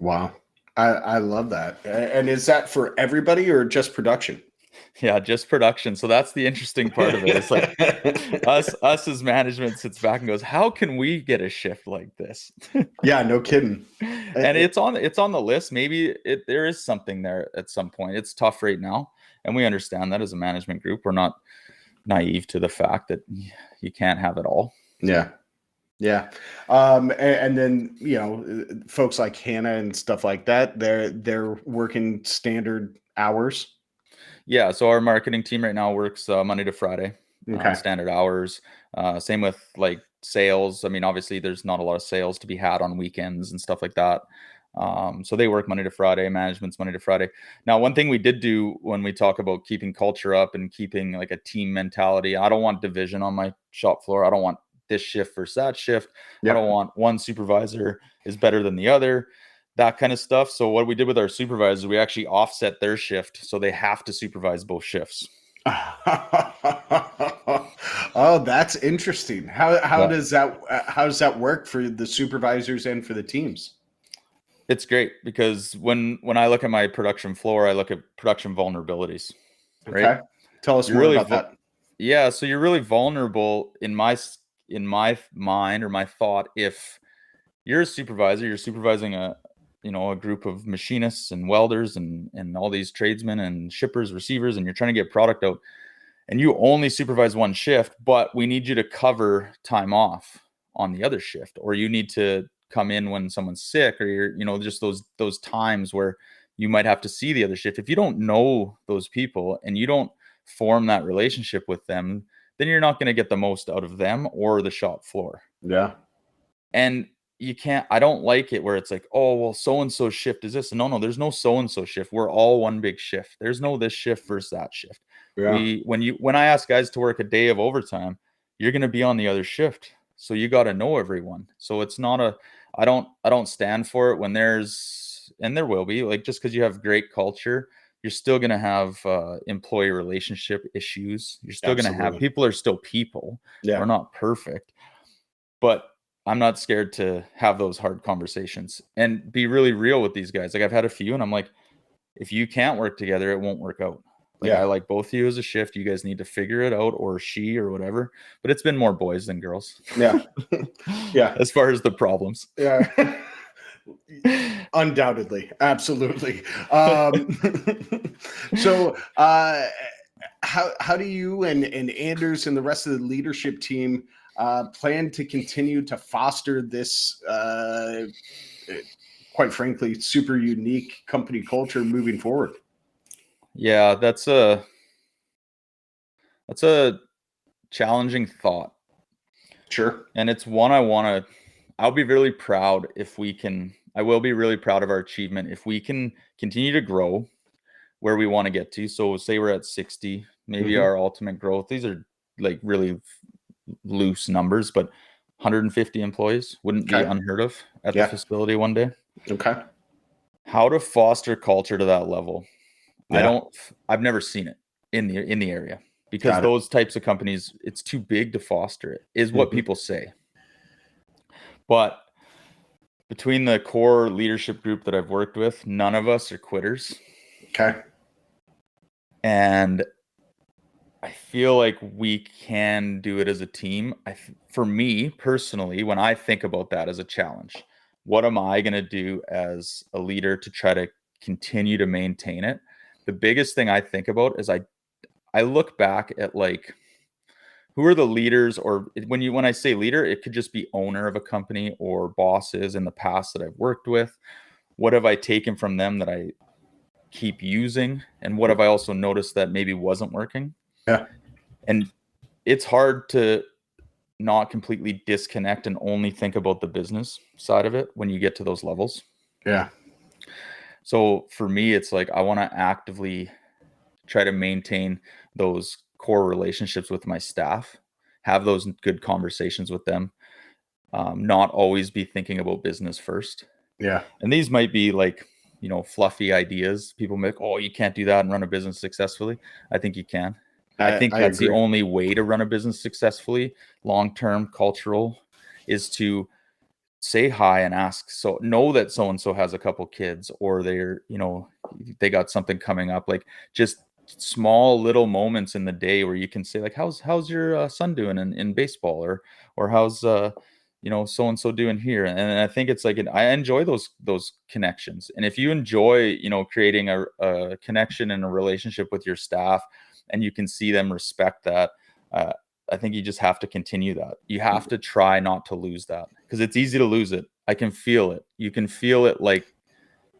Wow. I love that. And is that for everybody or just production? Yeah, just production. So that's the interesting part of it. It's like us as management sits back and goes, how can we get a shift like this? Yeah, no kidding. And it's on the list. Maybe there is something there at some point. It's tough right now, and we understand that as a management group. We're not naive to the fact that you can't have it all. Yeah. Yeah. And then, folks like Hannah and stuff like that, they're working standard hours. Yeah. So our marketing team right now works Monday to Friday, Okay. standard hours. Same with like sales. I mean, obviously there's not a lot of sales to be had on weekends and stuff like that. So they work Monday to Friday, management's Monday to Friday. Now, one thing we did do when we talk about keeping culture up and keeping like a team mentality, I don't want division on my shop floor. I don't want this shift versus that shift. Yep. I don't want one supervisor is better than the other, that kind of stuff. So what we did with our supervisors, we actually offset their shift. So they have to supervise both shifts. Oh, that's interesting. How does that work for the supervisors and for the teams? It's great because when I look at my production floor, I look at production vulnerabilities. Right? Okay. Tell us more about that. Yeah, so you're really vulnerable in my mind or my thought. If you're a supervisor, you're supervising a group of machinists and welders and all these tradesmen and shippers, receivers, and you're trying to get product out, and you only supervise one shift, but we need you to cover time off on the other shift, or you need to come in when someone's sick, or you're, just those times where you might have to see the other shift. If you don't know those people and you don't form that relationship with them, then you're not going to get the most out of them or the shop floor. Yeah. And I don't like it where it's like, oh, well, so-and-so shift is this. No, there's no so-and-so shift. We're all one big shift. There's no this shift versus that shift. Yeah. When I ask guys to work a day of overtime, you're going to be on the other shift. So you got to know everyone. So it's not I don't stand for it when and there will be, like, just because you have great culture, you're still going to have employee relationship issues. You're still going to have, people are still people. Yeah. We're not perfect, but I'm not scared to have those hard conversations and be really real with these guys. Like, I've had a few, and I'm like, if you can't work together, it won't work out. Like, I like both of you as a shift. You guys need to figure it out, or she or whatever. But it's been more boys than girls. Yeah. Yeah. As far as the problems. Yeah. Undoubtedly. Absolutely. So how do you and Anders and the rest of the leadership team plan to continue to foster this quite frankly super unique company culture moving forward? Yeah, that's a challenging thought. Sure. And it's one I'll be really proud if we can. I will be really proud of our achievement if we can continue to grow where we want to get to. So say we're at 60, maybe our ultimate growth. These are like really loose numbers, but 150 employees wouldn't be unheard of at the facility one day. Okay. How to foster culture to that level? I've never seen it in the area, because those types of companies, it's too big to foster it, is what people say. But between the core leadership group that I've worked with, none of us are quitters. Okay. And I feel like we can do it as a team. For me personally, when I think about that as a challenge, what am I going to do as a leader to try to continue to maintain it? The biggest thing I think about is I look back at like, who are the leaders, or when I say leader, it could just be owner of a company or bosses in the past that I've worked with. What have I taken from them that I keep using? And what have I also noticed that maybe wasn't working? Yeah. And it's hard to not completely disconnect and only think about the business side of it when you get to those levels. Yeah. So for me, it's like I want to actively try to maintain those core relationships with my staff, have those good conversations with them, not always be thinking about business first. Yeah. And these might be like, fluffy ideas. People make, oh, you can't do that and run a business successfully. I think you can. I think that's the only way to run a business successfully, long-term, cultural, is to say hi and ask. So know that so-and-so has a couple kids, or they got something coming up, like just small little moments in the day where you can say like, how's your son doing in baseball, or how's so-and-so doing here. And I think it's like, I enjoy those connections. And if you enjoy, creating a connection and a relationship with your staff, and you can see them respect that, I think you just have to continue that. You have to try not to lose that, because it's easy to lose it. I can feel it. You can feel it. Like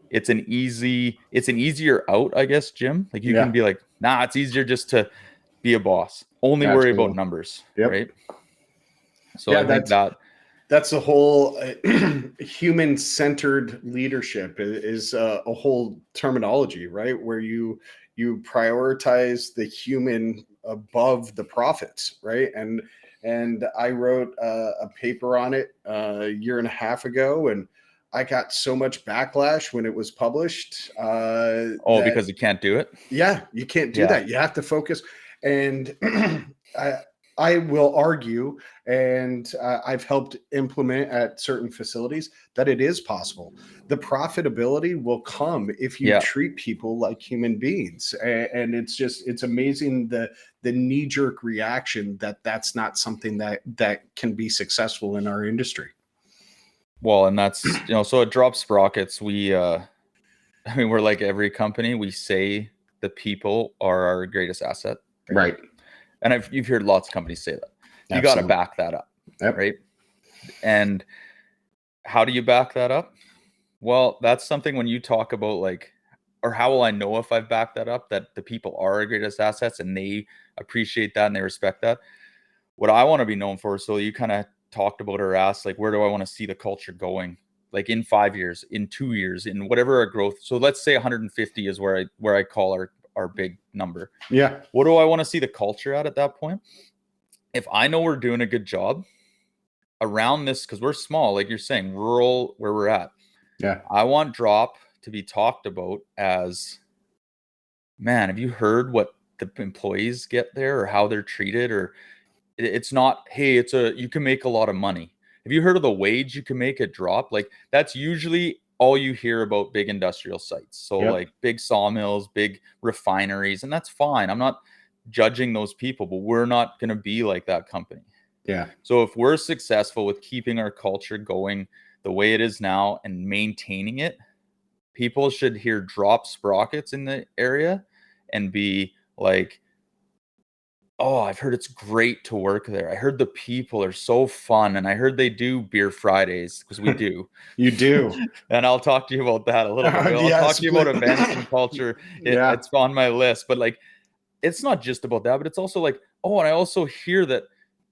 it's an easier out, I guess, Jim. Like you can be like, nah, it's easier just to be a boss. Only worry about numbers, right? So I think that's the whole human-centered leadership is a whole terminology, right? Where you prioritize the human above the profits, right? And I wrote a paper on it a year and a half ago, and I got so much backlash when it was published. Because you can't do it? Yeah, you can't do that. You have to focus. And I will argue, and I've helped implement at certain facilities, that it is possible. The profitability will come if you treat people like human beings. And it's amazing the knee-jerk reaction that's not something that can be successful in our industry. Well, and that's, so at DROP Sprockets, we're like every company, we say the people are our greatest asset. Right. And you've heard lots of companies say that. You got to back that up, right? And how do you back that up? Well, that's something when you talk about like, or how will I know if I've backed that up, that the people are our greatest assets and they appreciate that and they respect that? What I want to be known for, so you kind of talked about or asked, like, where do I want to see the culture going? Like in 5 years, in 2 years, in whatever our growth. So let's say 150 is where I call our big number. Yeah. What do I want to see the culture at that point? If I know we're doing a good job around this, because we're small, like you're saying, rural, where we're at. Yeah. I want DROP to be talked about as, man, have you heard what the employees get there, or how they're treated? Or it's not, hey, you can make a lot of money. Have you heard of the wage you can make at DROP? Like that's usually all you hear about big industrial sites. So like big sawmills, big refineries, and that's fine. I'm not judging those people, but we're not going to be like that company. Yeah. So if we're successful with keeping our culture going the way it is now and maintaining it, people should hear DROP Sprockets in the area and be like, oh, I've heard it's great to work there. I heard the people are so fun, and I heard they do beer Fridays, because we do. You do. And I'll talk to you about that a little bit. I'll talk to you about events and culture. It's on my list. But like, it's not just about that, but it's also like, oh, and I also hear that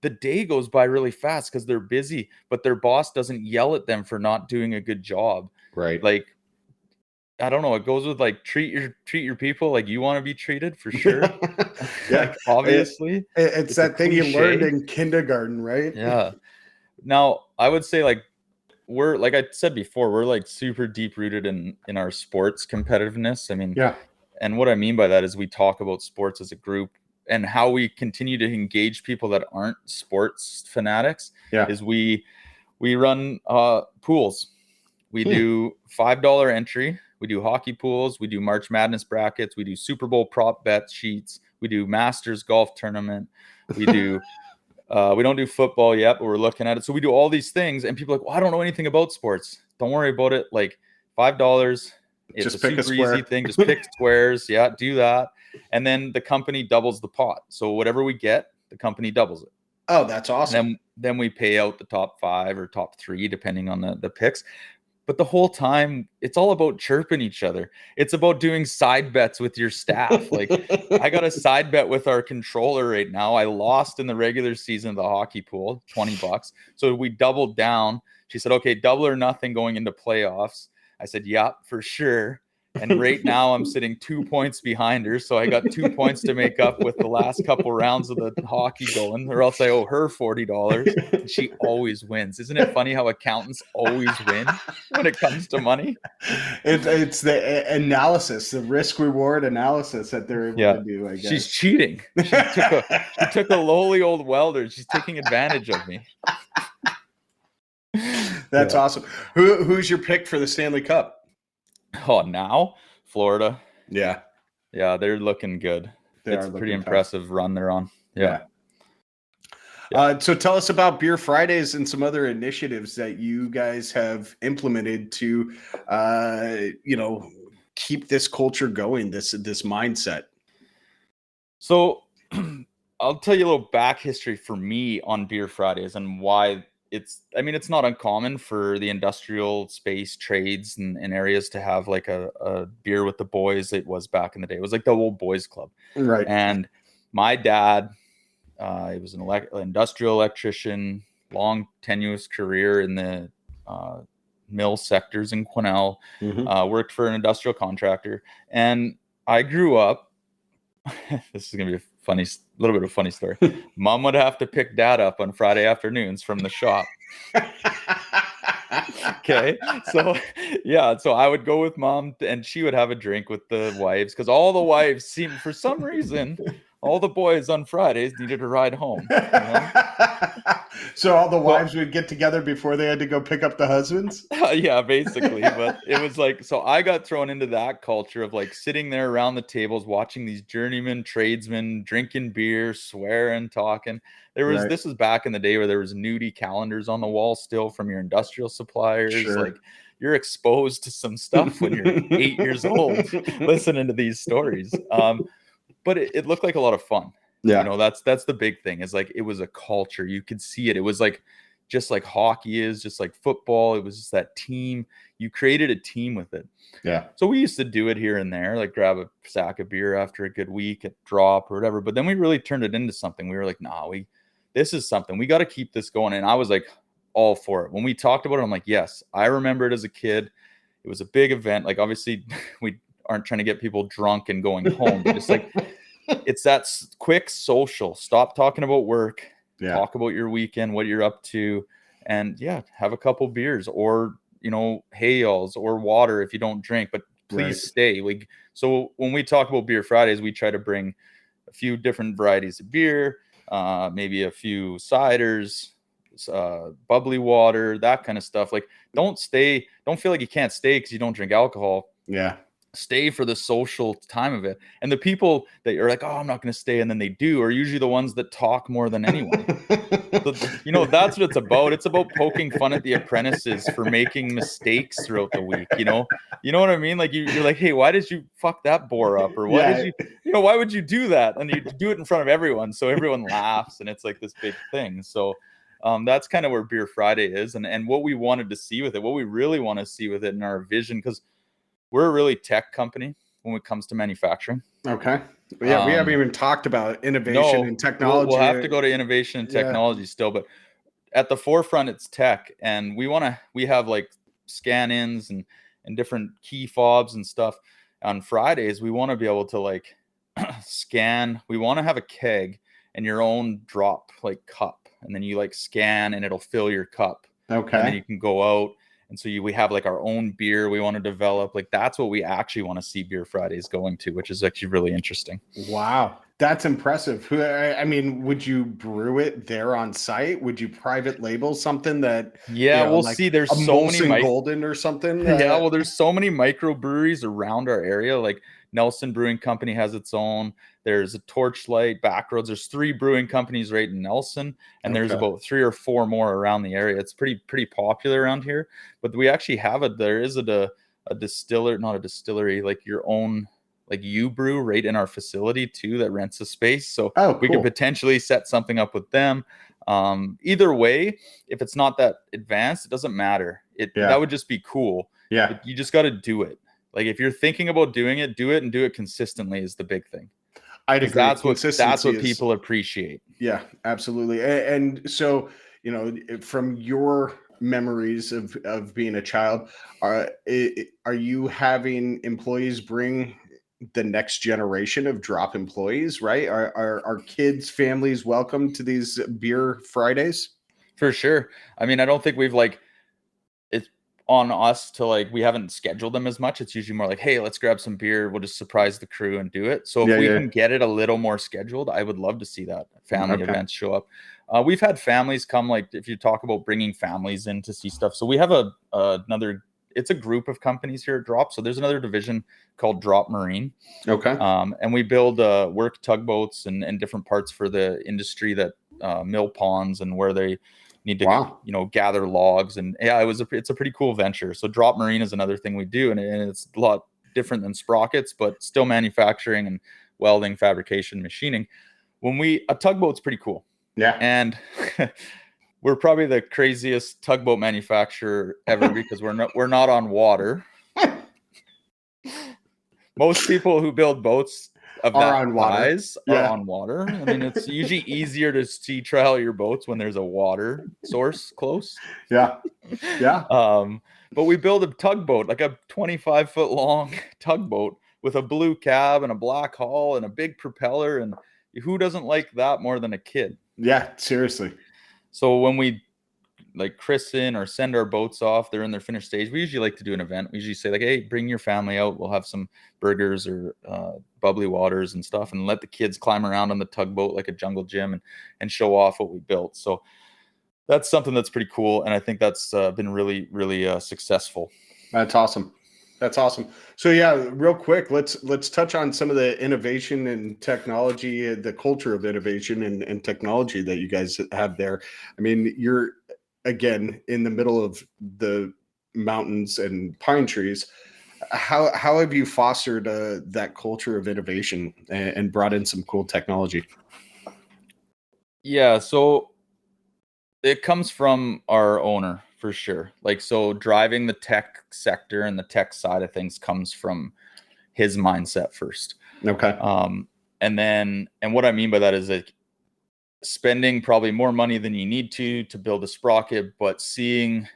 the day goes by really fast because they're busy, but their boss doesn't yell at them for not doing a good job. Right. Like, I don't know. It goes with like treat your people like you want to be treated, for sure. Yeah, Like, obviously, it's that thing you learned cliche. in kindergarten, right? Yeah. Now, I would say, like, we're, like I said before, we're like super deep rooted in our sports competitiveness. I mean, Yeah. and what I mean by that is we talk about sports as a group, and how we continue to engage people that aren't sports fanatics Yeah. is we run pools. We do $5 entry. We do hockey pools. We do March Madness brackets. We do Super Bowl prop bet sheets. We do Masters golf tournament. We do we don't do football yet, but we're looking at it. So we do all these things, and people are like, well, I don't know anything about sports. Don't worry about it. Like, $5. It's Just a pick a super square. easy thing. Just pick squares. Yeah, do that. And then the company doubles the pot. So whatever we get, the company doubles it. Oh, that's awesome. And then we pay out the top 5 or top 3, depending on the picks. But the whole time, it's all about chirping each other. It's about doing side bets with your staff. Like, I got a side bet with our controller right now. I lost in the regular season of the hockey pool, $20. So we doubled down. She said, okay, double or nothing going into playoffs. I said, yeah, for sure. And right now I'm sitting 2 points behind her. So I got 2 points to make up with the last couple rounds of the hockey going, or else I owe her $40. And she always wins. Isn't it funny how accountants always win when it comes to money? It's the analysis, the risk reward analysis that they're able to do, I guess. She's cheating. She took a lowly old welder. She's taking advantage of me. That's awesome. Who's your pick for the Stanley Cup? Oh, now Florida. Yeah, they're looking good. It's a pretty impressive run they're on. Yeah. So tell us about Beer Fridays and some other initiatives that you guys have implemented to, keep this culture going, this mindset. So I'll tell you a little back history for me on Beer Fridays and why it's not uncommon for the industrial space trades and areas to have like a beer with the boys. It was back in the day. It was like the old boys club. Right. And my dad, he was an industrial electrician, long tenuous career in the mill sectors in Kootenay, worked for an industrial contractor. And I grew up, this is going to be a little bit of a funny story. Mom would have to pick dad up on Friday afternoons from the shop. Okay. So I would go with mom, and she would have a drink with the wives, because all the wives seemed, for some reason, all the boys on Fridays needed a ride home. So all the wives would get together before they had to go pick up the husbands? Yeah, basically. But it was like, so I got thrown into that culture of like sitting there around the tables, watching these journeyman tradesmen drinking beer, swearing, talking. This was back in the day where there was nudie calendars on the wall still from your industrial suppliers. Sure. Like, you're exposed to some stuff when you're 8 years old listening to these stories. But it looked like a lot of fun. Yeah. That's the big thing, is like, it was a culture. You could see it. It was like, just like hockey is, just like football. It was just that team. You created a team with it. Yeah. So we used to do it here and there, like grab a sack of beer after a good week at Drop or whatever. But then we really turned it into something. We were like, nah, this is something. We got to keep this going. And I was like, all for it. When we talked about it, I'm like, yes, I remember it as a kid. It was a big event. Like, obviously we aren't trying to get people drunk and going home, but it's like, it's that quick social. Stop talking about work. Yeah. Talk about your weekend, what you're up to, and have a couple beers, or hay ales or water if you don't drink, but please stay. Like, so when we talk about Beer Fridays, we try to bring a few different varieties of beer, maybe a few ciders, bubbly water, that kind of stuff. Like, don't feel like you can't stay because you don't drink alcohol. Yeah. Stay for the social time of it. And the people that are like, oh, I'm not going to stay, and then they do, are usually the ones that talk more than anyone. So, that's what it's about. It's about poking fun at the apprentices for making mistakes throughout the week. You know what I mean? Like, you're like, hey, why did you fuck that boar up? Or why did you, why would you do that? And you do it in front of everyone, so everyone laughs, and it's like this big thing. So that's kind of where Beer Friday is, and what we wanted to see with it, what we really want to see with it in our vision, because we're a really tech company when it comes to manufacturing. Okay. Yeah, we haven't even talked about innovation and technology. We'll have to go to innovation and technology still, but at the forefront, it's tech. And we have like scan-ins and different key fobs and stuff. On Fridays, we want to be able to like scan. We want to have a keg and your own drop like cup, and then you like scan and it'll fill your cup. Okay. And then you can go out. And so we have like our own beer we want to develop. Like that's what we actually want to see Beer Fridays going to, which is actually really interesting. Wow. That's impressive. I mean, would you brew it there on site? Would you private label something that, yeah, we'll like see. There's a so many golden or something? Yeah, well, there's so many microbreweries around our area. Like Nelson Brewing Company has its own. There's a Torchlight, Backroads. There's 3 brewing companies right in Nelson, and there's about 3 or 4 more around the area. It's pretty popular around here. But we actually have there is a distiller, not a distillery, like your own, like you brew right in our facility too, that rents a space. So we could potentially set something up with them. Either way, if it's not that advanced, it doesn't matter. That would just be cool. Yeah. You just got to do it. Like if you're thinking about doing it, do it, and do it consistently is the big thing. I'd agree. That's what people appreciate. Yeah, absolutely. And so, from your memories of being a child, are you having employees bring the next generation of drop employees, right? Are kids, families welcome to these Beer Fridays? For sure. I mean, I don't think we've it's on us to we haven't scheduled them as much. It's usually more like, hey, let's grab some beer. We'll just surprise the crew and do it. So if we can get it a little more scheduled, I would love to see that family events show up. We've had families come, like if you talk about bringing families in to see stuff. So we have it's a group of companies here at Drop. So there's another division called Drop Marine. Okay. And we build work tugboats and different parts for the industry that mill ponds and where they need to, gather logs. And yeah, it's a pretty cool venture. So Drop Marine is another thing we do. And it's a lot different than Sprockets, but still manufacturing and welding, fabrication, machining. A tugboat's pretty cool. Yeah. And we're probably the craziest tugboat manufacturer ever because we're not on water. Most people who build boats of that size are on water. I mean, it's usually easier to sea trial your boats when there's a water source close. Yeah. Yeah. But we build a tugboat, like a 25-foot long tugboat with a blue cab and a black hull and a big propeller. And who doesn't like that more than a kid? Yeah, seriously. So when we christen or send our boats off, they're in their finished stage, we usually like to do an event. We usually say hey, bring your family out. We'll have some burgers or bubbly waters and stuff, and let the kids climb around on the tugboat like a jungle gym and show off what we built. So that's something that's pretty cool. And I think that's been really, really successful. That's awesome. That's awesome. So yeah, real quick, let's touch on some of the innovation and technology, the culture of innovation and technology that you guys have there. I mean, you're again in the middle of the mountains and pine trees. How have you fostered that culture of innovation and brought in some cool technology? Yeah, so it comes from our owner for sure. So driving the tech sector and the tech side of things comes from his mindset first. Okay. And what I mean by that is spending probably more money than you need to build a sprocket, but seeing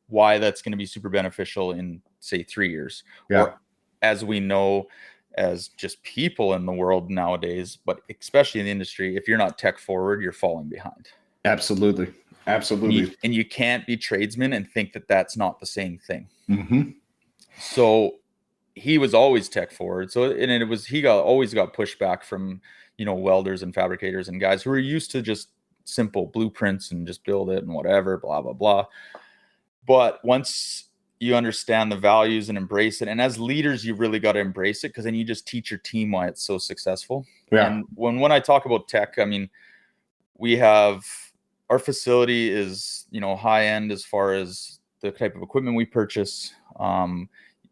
why that's going to be super beneficial in say 3 years. Yeah. Or as we know, as just people in the world nowadays, but especially in the industry, if you're not tech forward, you're falling behind. Absolutely. Absolutely. And you can't be tradesmen and think that that's not the same thing. Mm-hmm. So he was always tech forward. So, he always got pushback from, welders and fabricators and guys who were used to just simple blueprints and just build it and whatever, blah, blah, blah. But once you understand the values and embrace it, and as leaders, you really got to embrace it, because then you just teach your team why it's so successful. Yeah. And when I talk about tech, I mean, our facility is, high end as far as the type of equipment we purchase.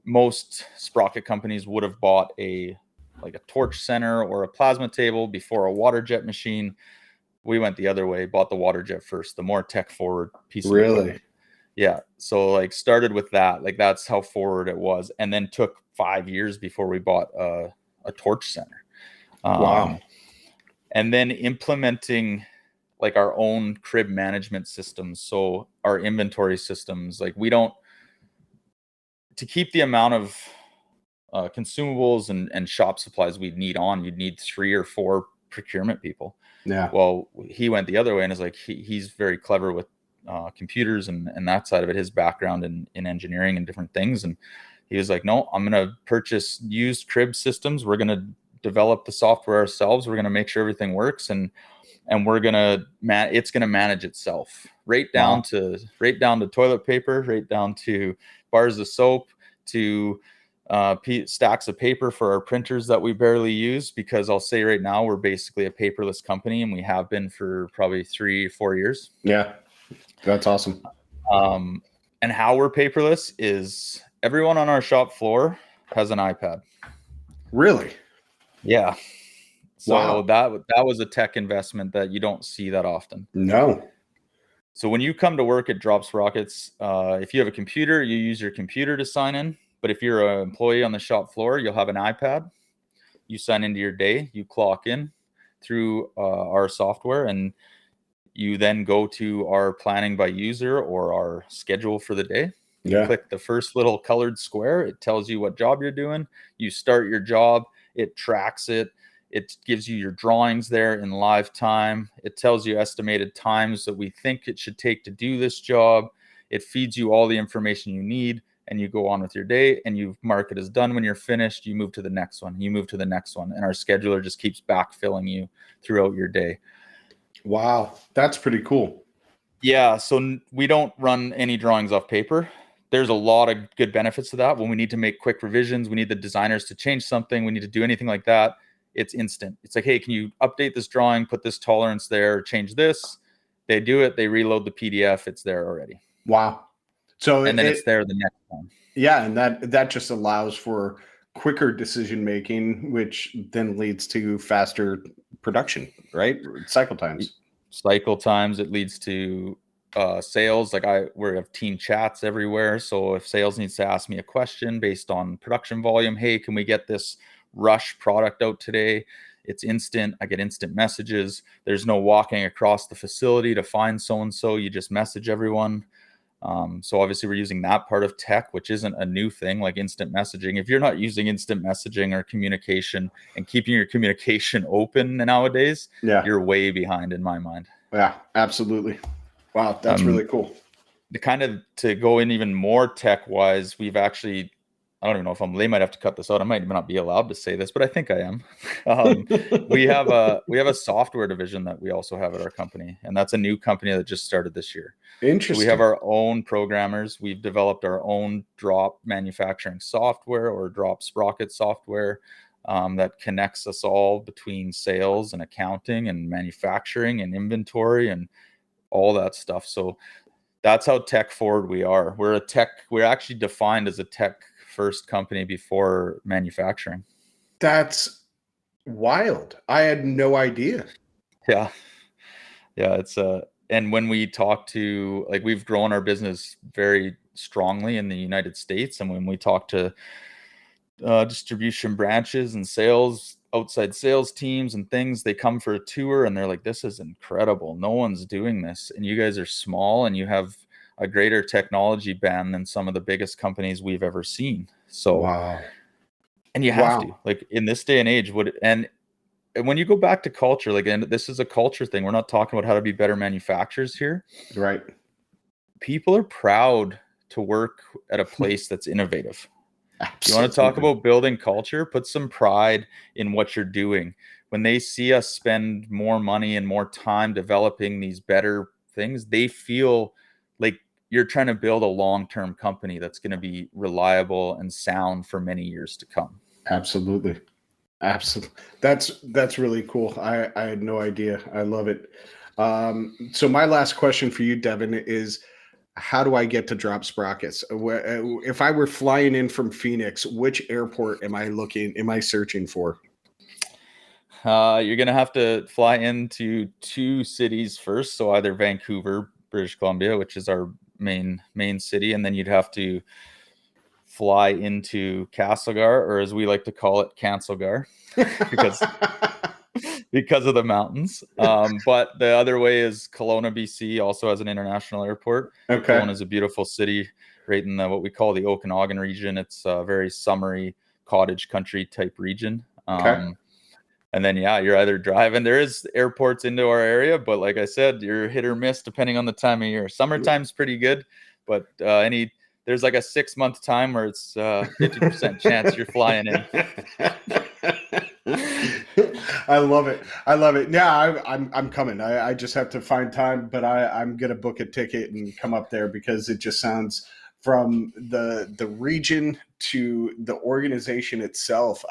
Most sprocket companies would have bought a torch center or a plasma table before a water jet machine. We went the other way, bought the water jet first, the more tech forward piece of equipment. Yeah. So started with that, that's how forward it was. And then took 5 years before we bought a torch center. Wow. And then implementing our own crib management systems. So our inventory systems, to keep the amount of consumables and shop supplies we'd need on, you'd need 3 or 4 procurement people. Yeah. Well, he went the other way and is like, he's very clever with computers and that side of it, his background in engineering and different things. And he was like, no, I'm going to purchase used crib systems. We're going to develop the software ourselves. We're going to make sure everything works. And we're going to it's going to manage itself right down to toilet paper, right down to bars of soap, to stacks of paper for our printers that we barely use, because I'll say right now we're basically a paperless company, and we have been for probably 3-4 years. Yeah, that's awesome. And how we're paperless is everyone on our shop floor has an iPad. Really? Yeah. So wow. that was a tech investment that you don't see that often. No. So when you come to work at DROP Sprockets, if you have a computer, you use your computer to sign in. But if you're an employee on the shop floor, you'll have an iPad. You sign into your day, you clock in through our software, and you then go to our planning by user or our schedule for the day. You click the first little colored square. It tells you what job you're doing. You start your job. It tracks it. It gives you your drawings there in live time. It tells you estimated times that we think it should take to do this job. It feeds you all the information you need, and you go on with your day, and you mark it as done. When you're finished, you move to the next one. You move to the next one. And our scheduler just keeps backfilling you throughout your day. Wow. That's pretty cool. Yeah. So we don't run any drawings off paper. There's a lot of good benefits to that. When we need to make quick revisions, we need the designers to change something, we need to do anything like that, it's instant. It's like, hey, can you update this drawing, put this tolerance there, change this? They do it. They reload the PDF. It's there already. Wow. So and then it's there the next time. Yeah, and that just allows for quicker decision making, which then leads to faster production, right? Cycle times. It leads to sales. Like we have team chats everywhere. So if sales needs to ask me a question based on production volume, hey, can we get this rush product out today? It's instant. I get instant messages. There's no walking across the facility to find so-and-so. You just message everyone. So obviously we're using that part of tech, which isn't a new thing, like instant messaging. If you're not using instant messaging or communication and keeping your communication open nowadays, you're way behind in my mind. Yeah, absolutely. Wow. That's really cool. To go in even more tech wise, we've actually, I don't even know if they might have to cut this out. I might not be allowed to say this, but I think I am. We have a software division that we also have at our company, and that's a new company that just started this year. Interesting. So we have our own programmers. We've developed our own drop manufacturing software, or drop sprocket software, that connects us all between sales and accounting and manufacturing and inventory and all that stuff. So that's how tech forward we are. We're actually defined as a tech first company before manufacturing. That's wild. I had no idea. Yeah. It's and when we talk to, like, we've grown our business very strongly in the United States, and when we talk to distribution branches and outside sales teams and things, they come for a tour and they're like, this is incredible. No one's doing this, and you guys are small and you have a greater technology band than some of the biggest companies we've ever seen. So, wow. And you have to, like, in this day and age, and when you go back to culture, like, and this is a culture thing, we're not talking about how to be better manufacturers here. Right. People are proud to work at a place that's innovative. Absolutely. You want to talk about building culture? Put some pride in what you're doing. When they see us spend more money and more time developing these better things, they feel like you're trying to build a long-term company that's going to be reliable and sound for many years to come. Absolutely. That's really cool. I had no idea. I love it. So my last question for you, Devin, is how do I get to DROP Sprockets? If I were flying in from Phoenix, which airport am I searching for? You're going to have to fly into 2 cities first. So either Vancouver, British Columbia, which is our main city. And then you'd have to fly into Castlegar, or as we like to call it, Cancelgar, because because of the mountains. But the other way is Kelowna, BC, also has an international airport. Okay. Kelowna is a beautiful city right in what we call the Okanagan region. It's a very summery cottage country type region. Okay. And then, yeah, you're either driving. There is airports into our area, but like I said, you're hit or miss depending on the time of year. Summertime's pretty good, but there's like a 6-month time where it's 50% chance you're flying in. I love it. I love it. Yeah, I'm coming. I just have to find time, but I'm gonna book a ticket and come up there because it just sounds, from the region to the organization itself,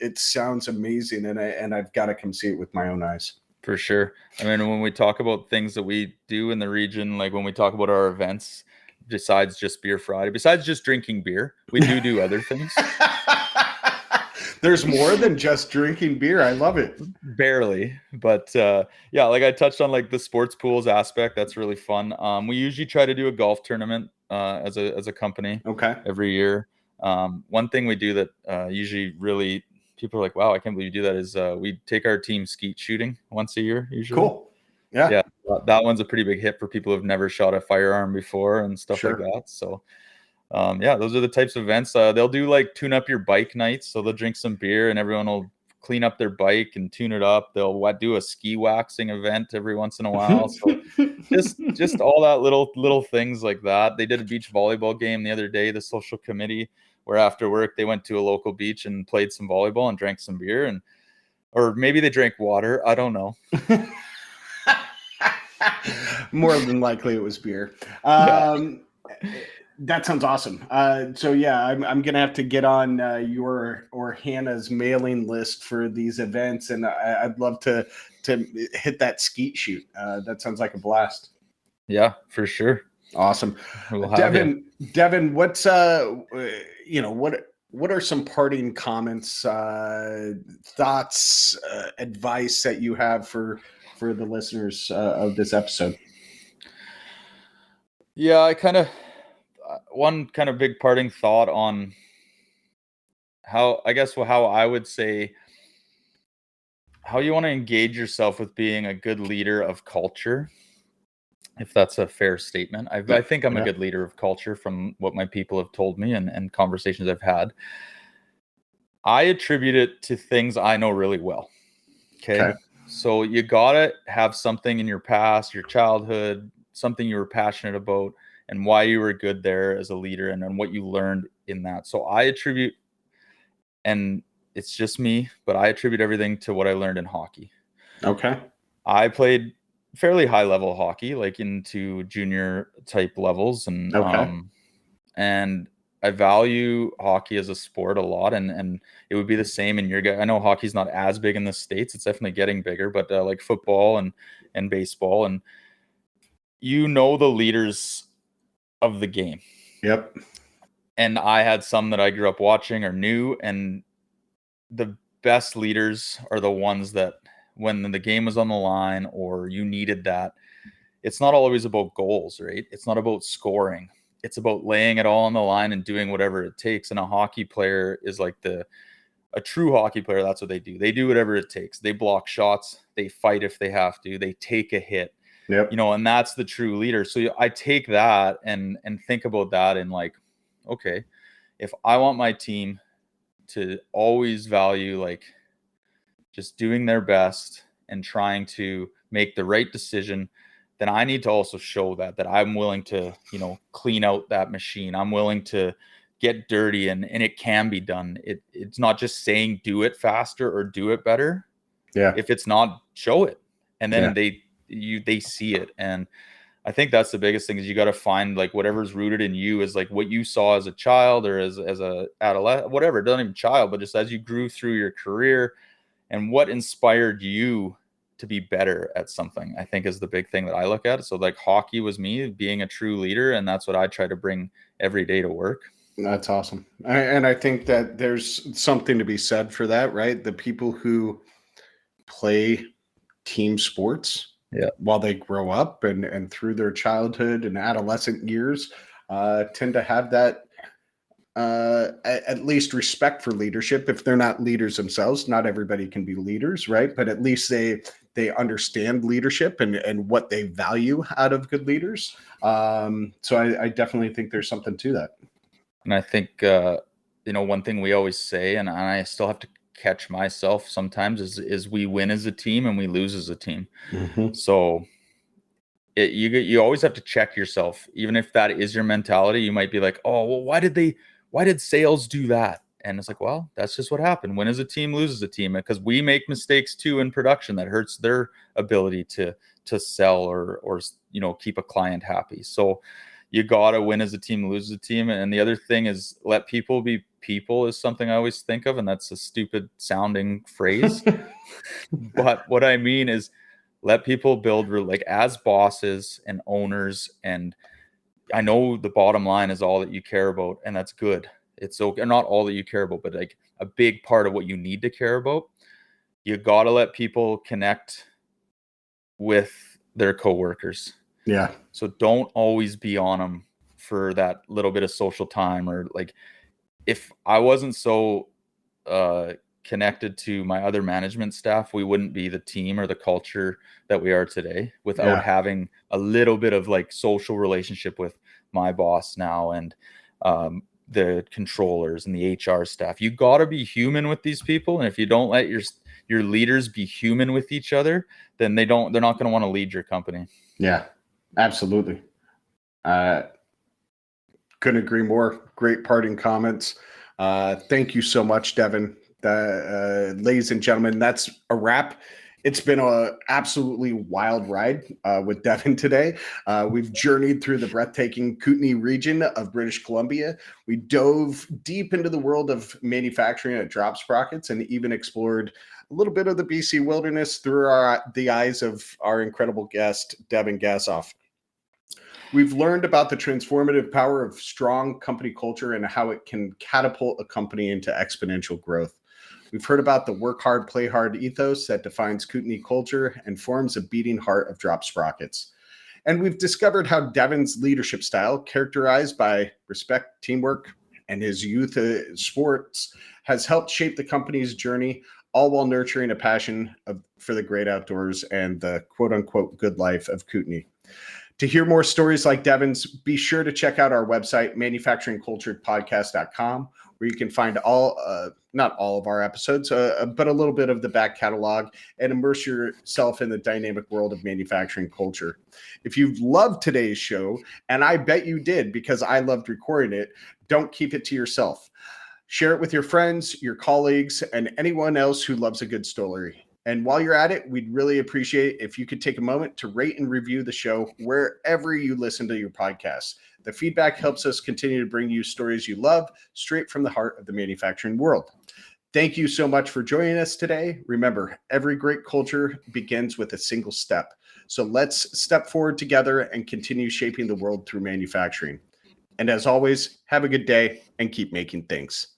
it sounds amazing, and I've got to come see it with my own eyes. For sure. I mean, when we talk about things that we do in the region, like when we talk about our events, besides just Beer Friday, besides just drinking beer, we do other things. There's more than just drinking beer. I love it. Barely, but yeah, like I touched on, like the sports pools aspect. That's really fun. We usually try to do a golf tournament as a company. Okay. Every year. One thing we do that usually really people are like, "Wow, I can't believe you do that," is we take our team skeet shooting once a year usually. Cool. Yeah. That one's a pretty big hit for people who've never shot a firearm before and stuff Sure. like that. So yeah, those are the types of events. They'll do like tune up your bike nights. So they'll drink some beer and everyone will clean up their bike and tune it up. They'll do a ski waxing event every once in a while. So just all that little things like that. They did a beach volleyball game the other day, the social committee, where after work they went to a local beach and played some volleyball and drank some beer, or maybe they drank water. I don't know. More than likely it was beer. That sounds awesome. So yeah, I'm gonna have to get on your or Hannah's mailing list for these events, and I'd love to hit that skeet shoot. That sounds like a blast. Yeah, for sure. Awesome. We'll Devin, what's what are some parting comments, thoughts, advice that you have for the listeners of this episode? Yeah, one kind of big parting thought on how I would say how you want to engage yourself with being a good leader of culture, if that's a fair statement. I think I'm a good leader of culture from what my people have told me and conversations I've had. I attribute it to things I know really well. Okay. So you gotta have something in your past, your childhood, something you were passionate about, and why you were good there as a leader, and what you learned in that. So I attribute, and it's just me, but I attribute everything to what I learned in hockey. Okay. I played fairly high level hockey, like into junior type levels, and and I value hockey as a sport a lot, and it would be the same in your guy. I know hockey's not as big in the States; it's definitely getting bigger, but like football and baseball, and the leaders of the game. Yep. And I had some that I grew up watching or knew, and the best leaders are the ones that when the game was on the line or you needed that, it's not always about goals, right? It's not about scoring. It's about laying it all on the line and doing whatever it takes. And a hockey player is like a true hockey player. That's what they do. They do whatever it takes. They block shots. They fight if they have to. They take a hit. Yep. And that's the true leader. So I take that and think about that and like, okay, if I want my team to always value like just doing their best and trying to make the right decision, then I need to also show that I'm willing to, clean out that machine. I'm willing to get dirty and it can be done. It's not just saying do it faster or do it better. Yeah. If it's not, show it. And then they see it. And I think that's the biggest thing is you got to find like whatever's rooted in you is like what you saw as a child or as a adolescent, whatever, not even child, but just as you grew through your career and what inspired you to be better at something, I think is the big thing that I look at. So like hockey was me being a true leader, and that's what I try to bring every day to work. That's awesome. And I think that there's something to be said for that, right? The people who play team sports while they grow up and through their childhood and adolescent years tend to have that at least respect for leadership. If they're not leaders themselves, not everybody can be leaders, right? But at least they understand leadership and what they value out of good leaders. So I definitely think there's something to that. And I think, one thing we always say, and I still have to catch myself sometimes, is we win as a team and we lose as a team. Mm-hmm. So you always have to check yourself. Even if that is your mentality, you might be like, oh, well, why did sales do that? And it's like, well, that's just what happened. Win as a team, lose as a team, because we make mistakes too in production that hurts their ability to sell or keep a client happy. So you gotta win as a team, lose as a team. And the other thing is, let people be people is something I always think of, and that's a stupid sounding phrase. But what I mean is, let people build like as bosses and owners. And I know the bottom line is all that you care about, and that's good. It's okay, not all that you care about, but like a big part of what you need to care about. You got to let people connect with their coworkers. Yeah. So don't always be on them for that little bit of social time. Or like, if I wasn't so connected to my other management staff, we wouldn't be the team or the culture that we are today without having a little bit of like social relationship with my boss now and the controllers and the HR staff. You got to be human with these people, and if you don't let your leaders be human with each other, then they're not going to want to lead your company. Yeah, absolutely. Couldn't agree more. Great parting comments. Thank you so much, Devin. Ladies and gentlemen, that's a wrap. It's been an absolutely wild ride with Devin today. We've journeyed through the breathtaking Kootenay region of British Columbia. We dove deep into the world of manufacturing at DROP Sprockets and even explored a little bit of the BC wilderness through the eyes of our incredible guest, Devin Gassoff. We've learned about the transformative power of strong company culture and how it can catapult a company into exponential growth. We've heard about the work hard, play hard ethos that defines Kootenay culture and forms a beating heart of DROP Sprockets. And we've discovered how Devin's leadership style, characterized by respect, teamwork, and his youth sports, has helped shape the company's journey, all while nurturing a passion for the great outdoors and the quote-unquote good life of Kootenay. To hear more stories like Devin's, be sure to check out our website, manufacturingculturepodcast.com, where you can find not all of our episodes, but a little bit of the back catalog, and immerse yourself in the dynamic world of manufacturing culture. If you've loved today's show, and I bet you did because I loved recording it, don't keep it to yourself. Share it with your friends, your colleagues, and anyone else who loves a good story. And while you're at it, we'd really appreciate if you could take a moment to rate and review the show wherever you listen to your podcasts. The feedback helps us continue to bring you stories you love straight from the heart of the manufacturing world. Thank you so much for joining us today. Remember, every great culture begins with a single step. So let's step forward together and continue shaping the world through manufacturing. And as always, have a good day and keep making things.